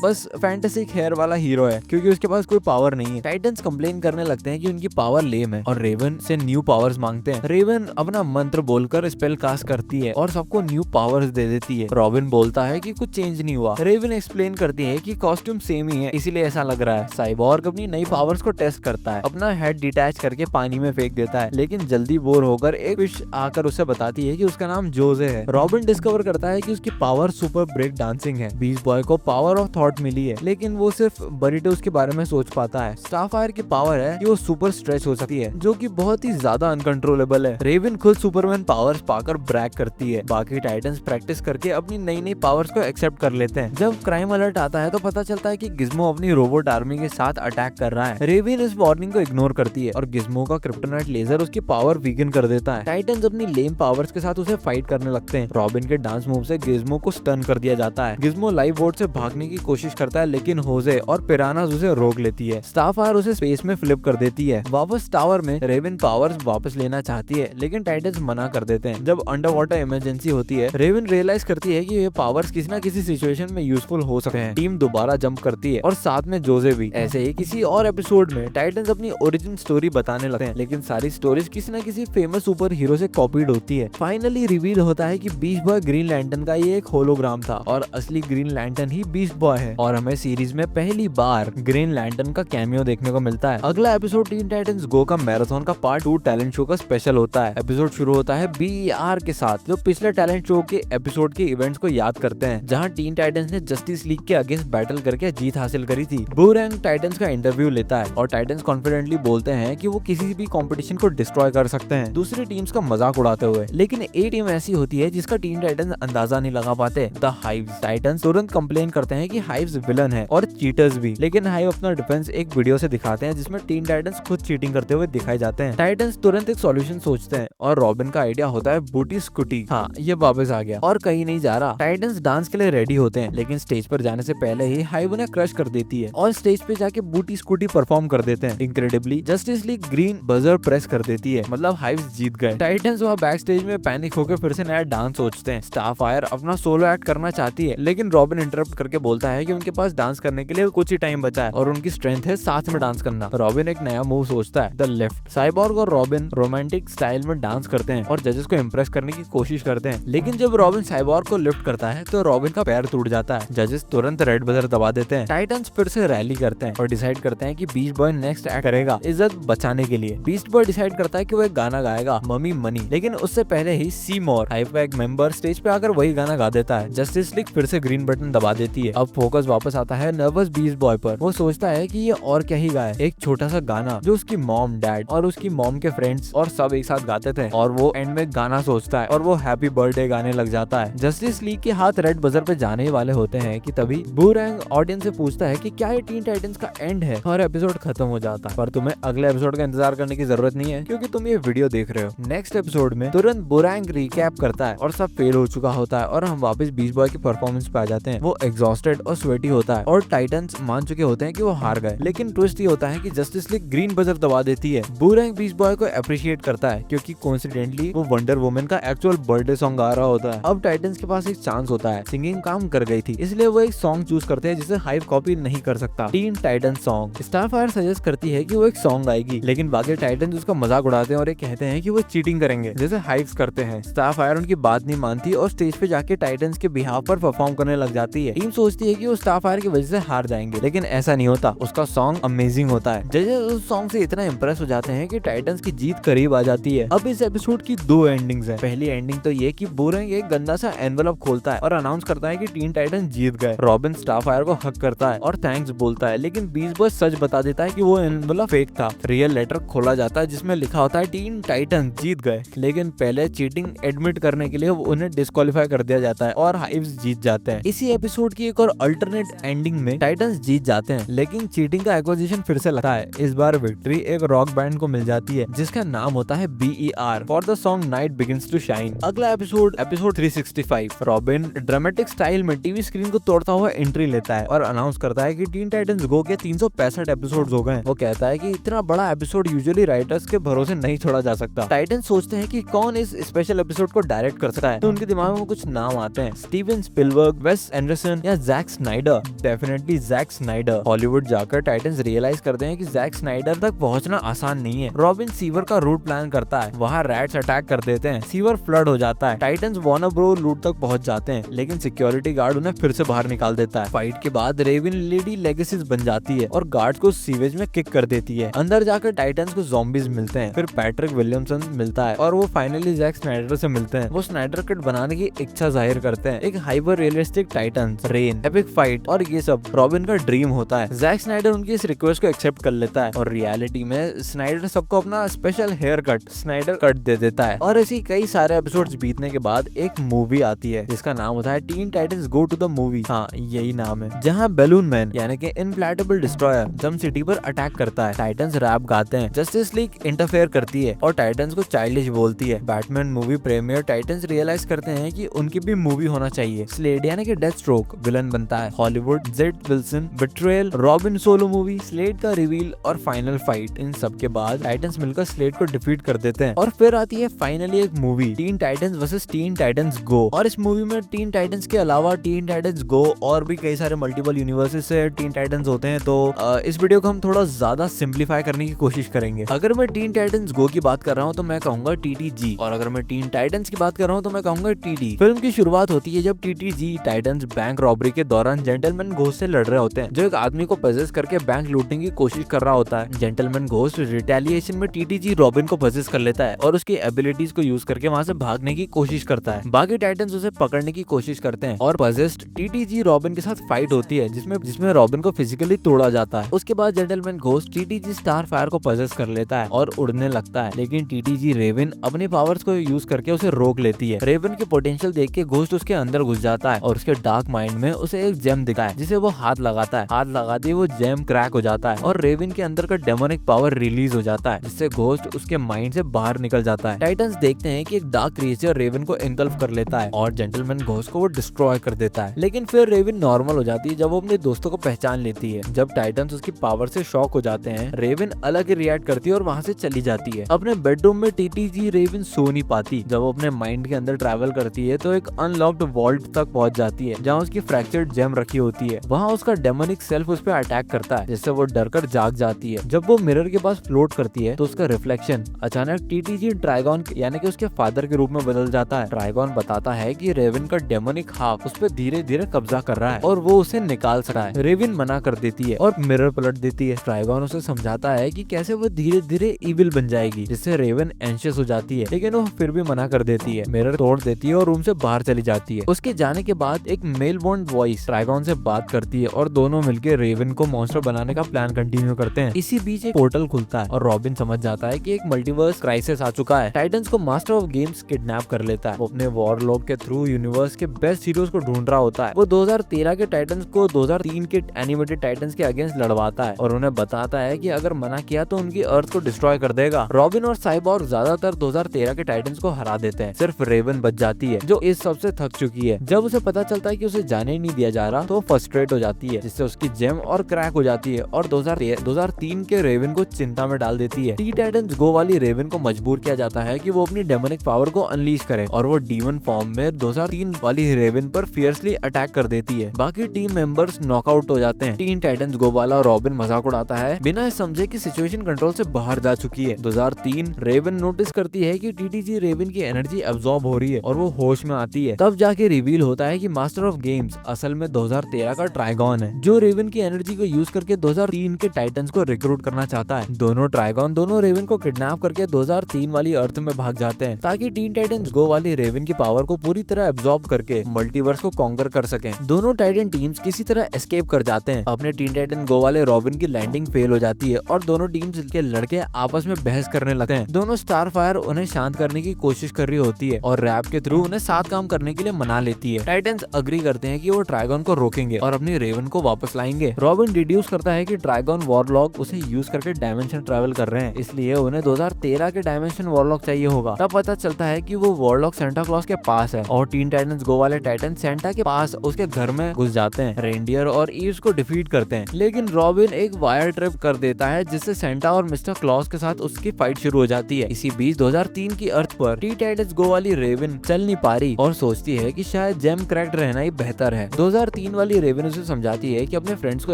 बस फैंटेसिक हेयर वाला हीरो है क्योंकि उसके पास कोई पावर नहीं है। टाइटन्स कंप्लेन करने लगते हैं कि उनकी पावर लेम है और रेवन से न्यू पावर्स मांगते हैं। रेवन अपना मंत्र बोलकर स्पेल कास्ट करती है और सबको न्यू पावर्स दे देती है। रॉबिन बोलता है कि कुछ चेंज नहीं हुआ। रेवन एक्सप्लेन करती है कि कॉस्ट्यूम सेम ही है इसीलिए ऐसा लग रहा है। साइबॉर्ग अपनी नई पावर्स को टेस्ट करता है, अपना हेड डिटैच करके पानी में फेंक देता है, लेकिन जल्दी बोर होकर एक फिश आकर उसे बताती है कि उसका नाम जोजे है। रॉबिन डिस्कवर करता है कि उसकी पावर सुपर ब्रेक डांसिंग है। बीस्ट बॉय को पावर ऑफ थॉट मिली है, लेकिन वो सिर्फ बरीटोस के बारे में सोच पाता है। स्टारफायर की पावर है कि वो सुपर स्ट्रेच हो सकती है, जो कि बहुत ही ज्यादा अनकंट्रोलेबल है। रेवन खुद सुपरमैन पावर्स पाकर ब्रैग करती है। बाकी टाइटन्स प्रैक्टिस करके अपनी नई नई पावर्स को एक्सेप्ट कर लेते हैं। जब क्राइम अलर्ट आता है तो पता चलता है कि गिज़्मो अपनी रोबोट आर्मी के साथ अटैक कर रहा है। रेवन इस वार्निंग को इग्नोर करती है और गिज़्मो का क्रिप्टोनाइट लेजर उसकी पावर वीगन कर देता है। टाइटन्स अपनी लेम पावर्स के साथ उसे फाइट करने लगते हैं। रॉबिन के डांस मूव से गिज़्मो को स्टन कर दिया जाता है। गिज़्मो लाइव बोट से भागने की कोशिश करता है, लेकिन होजे और पिरानास उसे रोक लेती है। स्टारफायर उसे स्पेस में फ्लिप कर देती है। वापस टावर में रेवन पावर्स वापस लेना चाहती है, लेकिन टाइटन्स मना कर देते हैं। जब अंडर वाटर इमरजेंसी होती है, रेवन रियलाइज करती है कि ये पावर्स किसी न किसी सिचुएशन में यूजफुल हो सकते हैं। टीम दोबारा जंप करती है और साथ में जोजे भी। ऐसे ही किसी और एपिसोड में टाइटन्स अपनी ओरिजिन स्टोरी बताने लगते हैं, लेकिन सारी स्टोरीज किसी न किसी फेमस सुपर हीरो से कॉपीड होती है। फाइनली रिवील होता है कि बीस्ट बॉय ग्रीन लैंटर्न का ये एक होलोग्राम था और असली ग्रीन लैंटर्न ही बीस्ट बॉय है और हमें सीरीज में पहली बार ग्रीन लैंटर्न का कैमियो देखने को मिलता है। अगला एपिसोड टीन टाइटंस गो का मैराथन का पार्ट 2 टैलेंट शो का स्पेशल होता है। एपिसोड शुरू होता है BER के साथ, जो पिछले टैलेंट शो के एपिसोड के इवेंट्स को याद करते हैं, जहां टीन टाइटंस ने जस्टिस लीग के अगेंस्ट बैटल करके जीत हासिल करी थी। बूरैंग टाइटंस का इंटरव्यू लेता है और टाइटंस कॉन्फिडेंटली बोलते हैं कि वो किसी भी कंपटीशन को डिस्ट्रॉय कर सकते हैं, दूसरी टीम्स का मजाक उड़ाते हुए। लेकिन एक टीम ऐसी होती है जिसका टीन टाइटंस अंदाजा नहीं लगा पाते, द हाइव्स। टाइटंस तुरंत कंप्लेन करते हैं कि हाइव्स विलन है और चीटर्स भी, लेकिन हाइव अपना डिफेंस एक वीडियो से दिखाते हैं जिसमें टीन टाइटंस खुद चीटिंग करते हुए दिखाए जाते हैं। टाइटंस तुरंत एक सॉल्यूशन सोचते हैं और रॉबिन का आइडिया होता है बूटी स्कूटी। हाँ, ये वापस आ गया और कहीं नहीं जा रहा। टाइटंस डांस के लिए रेडी होते हैं, लेकिन स्टेज पर जाने से पहले ही हाइव उन्हें क्रश कर देती है और स्टेज पे जाके बूटी स्कूटी परफॉर्म कर देते हैं। Incredibly justice league green buzzer press कर देती है, मतलब हाइव्स जीत गए। टाइटंस वहाँ बैक स्टेज में पैनिक होकर फिर से नया डांस सोचते हैं। स्टारफायर अपना सोलो एक्ट करना चाहती है, लेकिन रॉबिन इंटरप्ट करके बोलता है कि उनके पास डांस करने के लिए कुछ ही टाइम बचा है और उनकी स्ट्रेंथ है साथ में डांस करना। रॉबिन एक नया मूव सोचता है, द लेफ्ट। साइबॉर्ग और रॉबिन रोमांटिक स्टाइल में डांस करते हैं और जजेस को इम्प्रेस करने की कोशिश करते हैं, लेकिन जब रॉबिन साइबॉर्ग को लिफ्ट करता है तो रॉबिन का पैर टूट जाता है। जजेस तुरंत रेड बजर दबा देते हैं। टाइटंस फिर से रैली करते हैं और डिसाइड करते हैं कि बीस्ट बॉय नेक्स्ट एक्ट करेगा इज्जत बचाने के लिए। बीस्ट बॉय डिसाइड करता है कि वो एक गाना गाएगा, मम्मी मनी, लेकिन उससे पहले ही सी मोर हाइव का एक मेंबर स्टेज पे आकर वही गाना गा देता है। जस्टिस लीग फिर से ग्रीन बटन दबा देती है। अब फोकस वापस आता है नर्वस बीस्ट बॉय पर। वो सोचता है कि ये और क्या ही गाए, एक छोटा सा गाना जो उसकी मॉम, डैड और उसकी मॉम के फ्रेंड्स और सब एक साथ गाते थे, और वो एंड में गाना सोचता है और वो हैप्पी बर्थडे गाने लग जाता है। जस्टिस लीग के हाथ रेड बजर पे जाने वाले होते हैं कि तभी बूरैंग ऑडियंस से पूछता है कि क्या ये टीन टाइटंस टाइटंस का एंड है और एपिसोड खत्म हो जाता है, पर तुम्हें अगले एपिसोड का इंतजार करने की जरूरत नहीं है क्योंकि तुम ये वीडियो देख रहे हो। नेक्स्ट एपिसोड में तुरंत बुरांग रिकैप करता है और सब फेल हो चुका होता है और हम वापस बीस्ट बॉय की परफॉर्मेंस पे आ जाते हैं। वो एग्जॉस्टेड और स्वेटी होता है और टाइटंस मान चुके होते हैं कि वो हार गए, लेकिन ट्विस्ट ये होता है कि जस्टिस लीग ग्रीन बजर दबा देती है। बुरांग बीस्ट बॉय को अप्रिशिएट करता है क्योंकि कोइंसिडेंटली वो वंडर वुमन का एक्चुअल बर्थडे सॉन्ग आ रहा होता है। अब टाइटंस के पास एक चांस होता है, सिंगिंग काम कर गई थी इसलिए वो एक सॉन्ग चूज करते हैं जिसे हाइव कॉपी नहीं कर सकता, Teen Titans song. Starfire suggest करती है कि वो एक सॉन्ग आएगी, लेकिन बाकी टाइटंस उसका मजाक उड़ाते हैं और ये कहते हैं कि वो चीटिंग करेंगे जैसे हाइव्स करते हैं। स्टारफायर उनकी बात नहीं मानती और स्टेज पे जाके टाइटंस के बिहाफ पर परफॉर्म करने लग जाती है। टीम सोचती है कि वो स्टारफायर की वजह से हार जाएंगे, लेकिन ऐसा नहीं होता, उसका सॉन्ग अमेजिंग होता है। जजेस उस सॉन्ग से इतना इंप्रेस हो जाते हैं कि टाइटंस की जीत करीब आ जाती है। अब इस एपिसोड की दो एंडिंग्स हैं। पहली एंडिंग तो ये कि बुरांग एक गंदा सा एनवेलप खोलता है और अनाउंस करता है कि टीन टाइटन जीत गए। रॉबिन स्टारफायर को हक करता है और थैंक्स बोलता है, लेकिन बीस्ट बॉय सच बता देता है कि वो एनवेलप फेक था। रियल लेटर खोला जाता है जिसमें लिखा होता है टीन टाइटन जीत गए, लेकिन पहले चीटिंग एडमिट करने के लिए उन्हें डिस्क्वालीफाई कर दिया जाता है और हाइव्स जीत जाते हैं। इसी एपिसोड की एक और अल्टरनेट एंडिंग में टाइटंस जीत जाते हैं, लेकिन चीटिंग का एक्विजिशन फिर से लगता है। इस बार विक्ट्री एक रॉक बैंड को मिल जाती है जिसका नाम होता है BER for the song night begins to shine. अगला एपिसोड 365। रॉबिन ड्रामेटिक स्टाइल में टीवी स्क्रीन को तोड़ता हुआ एंट्री लेता है और अनाउंस करता है कि टीन टाइटंस गो के 365 एपिसोड्स हो गए। वो कहता है कि इतना बड़ा एपिसोड यूजुअली राइटर्स के भरोसे नहीं छोड़ा जा सकता। टाइटंस सोचते हैं कि कौन इस स्पेशल एपिसोड को डायरेक्ट कर सकता है, तो उनके दिमाग में कुछ नाम आते हैं, स्टीवन स्पिलबर्ग, वेस एंडरसन या Zack Snyder. Definitely Zack Snyder. Hollywood जाकर टाइटंस रियलाइज करते हैं कि जैक स्नाइडर तक पहुंचना आसान नहीं है। रॉबिन सीवर का रूट प्लान करता है, वहाँ रैट्स अटैक कर देते हैं, सीवर फ्लड हो जाता है। टाइटंस वार्नर ब्रो लूट तक पहुंच जाते हैं, लेकिन सिक्योरिटी गार्ड उन्हें फिर से बाहर निकाल देता है। फाइट के बाद रेविन लेडी लेगेसीज बन जाती है और गार्ड को सीवेज में किक कर देती है। अंदर जाकर टाइटंस को ज़ॉम्बीज मिलते हैं, फिर पैट्रिक विलियमसन मिलता है और वो फाइनली जैक स्नाइडर से मिलते हैं। वो स्नाइडर कट बनाने की इच्छा जाहिर करते हैं। एक hyper realistic Titans, rain, epic fight और ये सब रॉबिन का ड्रीम होता है। जैक स्नाइडर उनकी इस रिक्वेस्ट को एक्सेप्ट कर लेता है और रियलिटी में स्नाइडर सबको अपना special haircut Snyder cut दे देता है। और ऐसी कई सारे एपिसोड्स बीतने के बाद एक मूवी आती है जिसका नाम होता है Teen Titans Go to the movie. हाँ, यही नाम है, जहाँ बैलून मैन यानी कि इनप्लैटेबल डिस्ट्रॉयर जम सिटी पर अटैक करता है। टाइटंस रैप गाते हैं, जस्टिस लीग इंटरफेयर करती है और टाइटंस को चाइल्डिश बोलती है। Batman movie premiere Titans realise करते हैं कि उनकी भी मूवी होना चाहिए। स्लेड यानी कि डेथ स्ट्रोक विलन बनता है। Hollywood, Jade Wilson, betrayal, Robin solo movie, Slade का रिवील और फाइनल फाइट। इन सब के बाद टाइटंस मिलकर स्लेड को डिफीट कर देते हैं और फिर आती है फाइनली एक movie, Teen Titans versus tin Titans गो। और इस मूवी में टीन टाइटंस के अलावा टीन टाइटंस गो और भी कई सारे मल्टीपल यूनिवर्सेस से टीन टाइटंस होते हैं। तो इस वीडियो को हम थोड़ा ज्यादा सिंप्लीफाई करने की कोशिश करेंगे। अगर मैं टीन टाइटंस गो की बात कर रहा हूँ तो मैं कहूंगा TTG, और अगर मैं टीन टाइटंस की बात कर रहा हूँ तो मैं कहूंगा TT। फिल्म की शुरुआत होती है जब TTG टाइटंस बैंक रॉबरी के दौरान जेंटलमैन घोस्ट से लड़ रहे होते हैं, जो एक आदमी को पजेस करके बैंक लूटने की कोशिश कर रहा होता है। जेंटलमैन घोस्ट रिटेलिएशन में TTG रॉबिन को पजेस कर लेता है और उसकी एबिलिटीज को यूज करके वहाँ से भागने की कोशिश करता है। बाकी टाइटंस उसे पकड़ने की कोशिश करते हैं और पजेस्ड TTG रॉबिन के साथ फाइट होती है जिसमें रॉबिन को फिजिकली तोड़ा जाता है। उसके बाद जेंटलमैन घोस्ट TTG स्टारफायर को पजेस कर लेता है और उड़ने लगता है, लेकिन TTG रेविन अपने पावर्स को यूज करके उसे रोक लेती है। रेविन के पोटेंशियल देख के घोस्ट उसके अंदर घुस जाता है और उसके डार्क माइंड में उसे एक जेम दिखता है जिसे वो हाथ लगाता है। हाथ लगाते ही वो जेम क्रैक हो जाता है और रेविन के अंदर का डेमोनिक पावर रिलीज हो जाता है, जिससे घोस्ट उसके माइंड से बाहर निकल जाता है। टाइटंस देखते हैं कि एक डार्क क्रिएचर रेविन को एंगल्फ कर लेता है और जेंटलमैन घोस्ट को वो डिस्ट्रॉय कर देता है, लेकिन फिर रेविन नॉर्मल हो जाती है जब वो अपने दोस्तों को पहचान लेती है। जब टाइटंस उसकी पावर से शॉक हो जाते हैं, रेविन अलग ही रिएक्ट करती है और वहाँ से चली जाती है। अपने बेडरूम में TTG रेविन सो नहीं पाती। जब वो अपने माइंड के अंदर ट्रैवल करती है तो एक अनलॉक्ड वॉल्ट तक पहुंच जाती है जहाँ उसकी फ्रैक्चर्ड जेम रखी होती है। वहाँ उसका डेमोनिक सेल्फ उस पर अटैक करता है, जिससे वो डरकर जाग जाती है। जब वो मिरर के पास फ्लोट करती है तो उसका रिफ्लेक्शन अचानक TTG ट्राइगॉन यानी कि उसके फादर के रूप में बदल जाता है। ट्राइगॉन बताता है कि रेविन का डेमोनिक हाफ उस पर धीरे धीरे कब्जा कर रहा है और वो उसे निकाल सकता है। रेविन मना कर देती है और मिरर पलट देती है। ट्राइगॉन उसे समझाता है कि कैसे वो धीरे धीरे इविल बन जाएगी, जिससे रेविन एंशियस हो जाती है, लेकिन वो फिर भी मना कर देती है। मिरर तोड़ देती है और रूम से बाहर चली जाती है। उसके जाने के बाद एक मेल बॉन्ड वॉइस ट्राइगॉन से बात करती है और दोनों मिलकर रेविन को मॉन्स्टर बनाने का प्लान कंटिन्यू करते हैं। इसी बीच एक पोर्टल खुलता है और रॉबिन समझ जाता है कि एक मल्टीवर्स क्राइसिस आ चुका है। टाइटंस को मास्टर ऑफ गेम्स किडनैप कर लेता है। वो अपने वॉरलॉग के थ्रू यूनिवर्स के बेस्ट हीरोज को ढूंढ रहा होता है। वो 2013 के टाइटंस को 2003 के एनिमेटेड टाइटंस टाइटंस के अगेंस्ट लड़वाता है और उन्हें बताता है कि अगर मना किया तो उनकी अर्थ को डिस्ट्रॉय कर देगा। रॉबिन और साइबॉर्ग ज्यादातर 2013 के टाइटंस को हरा देते हैं, सिर्फ रेवन बच जाती है जो इस सबसे थक चुकी है। जब उसे पता चलता है कि उसे जाने ही नहीं दिया जा रहा तो फ्रस्ट्रेट हो जाती है, जिससे उसकी जेम और क्रैक हो जाती है और 2003 के रेवन को चिंता में डाल देती है। टी टाइटंस गो वाली रेवन को मजबूर किया जाता है कि वो अपनी डेमोनिक पावर को अनलीश करे और वो डीमन फॉर्म में 2003 वाली रेवन पर फियर्सली अटैक कर देती है। बाकी टीम मेंबर्स नॉकआउट हो जाते हैं। टीन टाइटंस गो वाला और रॉबिन मजाक उड़ाता है बिना समझे कि सिचुएशन कंट्रोल से बाहर जा चुकी है। 2003 रेवन नोटिस करती है कि टीटीजी रेवन की एनर्जी अब्सॉर्ब हो रही है और वो होश में आती है। तब जाके रिवील होता है कि मास्टर ऑफ गेम्स असल में 2013 का ट्राइगॉन है जो रेवन की एनर्जी को यूज करके 2003 के टाइटंस को रिक्रूट करना चाहता है। दोनों ट्राइगॉन दोनों रेवन को किडनैप करके 2003 वाली अर्थ में भाग जाते हैं ताकि टीन टाइटंस गो वाली रेवन की पावर को पूरी तरह एब्सॉर्ब करके मल्टीवर्स को कॉन्कर कर सकें। दोनों टाइटन टीम्स किसी तरह एस्केप कर जाते हैं। अपने टीन टाइटन गो वाले रॉबिन की लैंडिंग फेल हो जाती है और दोनों टीम्स के लड़के आपस में बहस करने लगते हैं। दोनों स्टारफायर उन्हें शांत करने की कोशिश कर रही होती है और रैप के थ्रू उन्हें साथ काम करने के लिए मना लेती है। टाइटंस अग्री करते हैं कि वो ट्राइगॉन को रोकेंगे और अपनी रेवन को वापस लाएंगे। रॉबिन डिड्यूस करता है कि ट्राइगॉन वॉरलॉक उसे यूज करके डायमेंशन ट्रैवल कर रहे हैं, इसलिए उन्हें 2013 के डायमेंशन वॉरलॉक चाहिए होगा। तब पता चलता है कि वो वॉरलॉक सेंटा क्लॉज के पास है और टीन टाइटंस गो वाले टाइटन सेंटा के पास उसके घर में घुस जाते हैं। रेंडियर और ईव्स को डिफीट करते हैं, लेकिन रॉबिन एक वायर ट्रिप कर देता है जिससे सेंटा और मिस्टर क्लॉज के साथ उसकी फाइट शुरू हो जाती है। इसी बीच 2003 की अर्थ पर टी टाइटंस गो वाली रेवन चल नहीं पा रही और सोचती है कि शायद जेम क्रैक्ड रहना ही बेहतर है। 2003 वाली रेवन उसे समझाती है कि अपने फ्रेंड्स को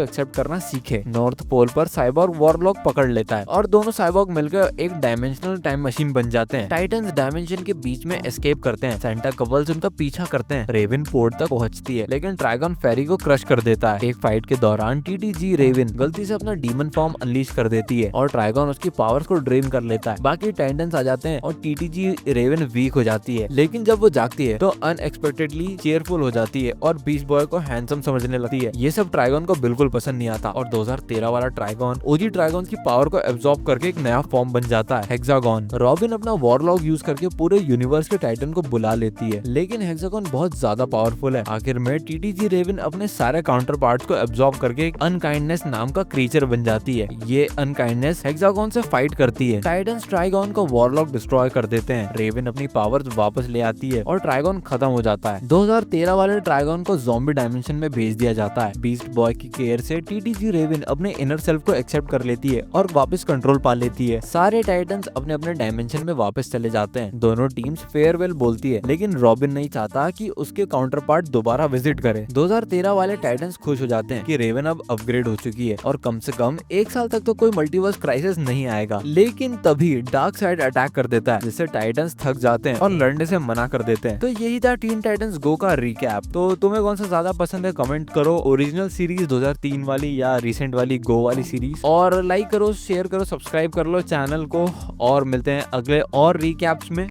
एक्सेप्ट करना सीखे। नॉर्थ पोल पर साइबॉर्ग वॉरलॉक पकड़ लेता है और दोनों साइबॉर्ग मिलकर एक डायमेंशनल टाइम मशीन बन जाते हैं। टाइटंस डायमेंशन के बीच में एस्केप करते हैं। सेंटा कपल्स उनका पीछा करते हैं। रेवन पोर्ट तक पहुंचती है, लेकिन ड्रैगन फेरी को क्रश कर देता है। एक फाइट के दौरान टीटीजी रेवन गलती से अपना डीमन फॉर्म अनलीश कर देती है और ड्रैगन उसकी पावर्स को ड्रेन कर लेता है। बाकी टाइटंस आ जाते हैं और टीटीजी रेवन वीक हो जाती है, लेकिन जब वो जागती है तो अनएक्सपेक्टेडली चेयरफुल हो जाती है और बीस्ट बॉय को हैंडसम समझने लगती है। ये सब ट्राइगन को बिल्कुल पसंद नहीं आता और 2013 वाला ट्राइगन ओजी ट्राइगन की पावर को एब्सॉर्ब करके एक नया फॉर्म बन जाता है, हेक्सागॉन। रॉबिन अपना वॉरलॉक यूज करके पूरे यूनिवर्स के टाइटन को बुला लेती है, लेकिन हेक्सागॉन बहुत ज्यादा पावरफुल है। आखिर में टीटीजी रेवन अपने सारे काउंटर पार्ट्स को एब्सॉर्ब करके एक अनकाइंडनेस नाम का क्रीचर बन जाती है। ये अनकाइंडनेस हेक्सागॉन से फाइट करती है। टाइटंस ट्राइगन को वॉरलॉक डिस्ट्रॉय कर देते हैं। रेवन अपनी पावर्स वापस ले आती है और ट्राइगन खत्म हो जाता है। 2013 वाले ट्राइगन को ज़ॉम्बी डायमेंशन में भेज दिया जाता है। बीस्ट बॉय की केयर से टीटीजी रेवन अपने इनर सेल्फ को एक्सेप्ट कर लेती है और वापस कंट्रोल पा लेती है। सारे टाइटंस अपने अपने डायमेंशन में वापस चले जाते हैं। दोनों टीम्स फेयरवेल बोलती है, लेकिन रॉबिन नहीं चाहता कि उसके काउंटर पार्ट दोबारा विजिट करे। 2013 वाले टाइटंस खुश हो जाते हैं कि रेवन अब अपग्रेड हो चुकी है और कम से कम 1 साल तक तो कोई मल्टीवर्स क्राइसिस नहीं आएगा। लेकिन तभी डार्क साइड अटैक कर देता है, जिससे टाइटंस थक जाते हैं और लड़ने से मना कर देते हैं। तो यही था टीन टाइटंस गो का रिकैप। तो तुम्हें कौन सा ज्यादा पसंद है कमेंट करो, ओरिजिनल सीरीज 2003 वाली या रिसेंट वाली गो वाली सीरीज, और लाइक करो, शेयर करो, सब्सक्राइब कर लो चैनल को, और मिलते हैं अगले और रिकैप्स में।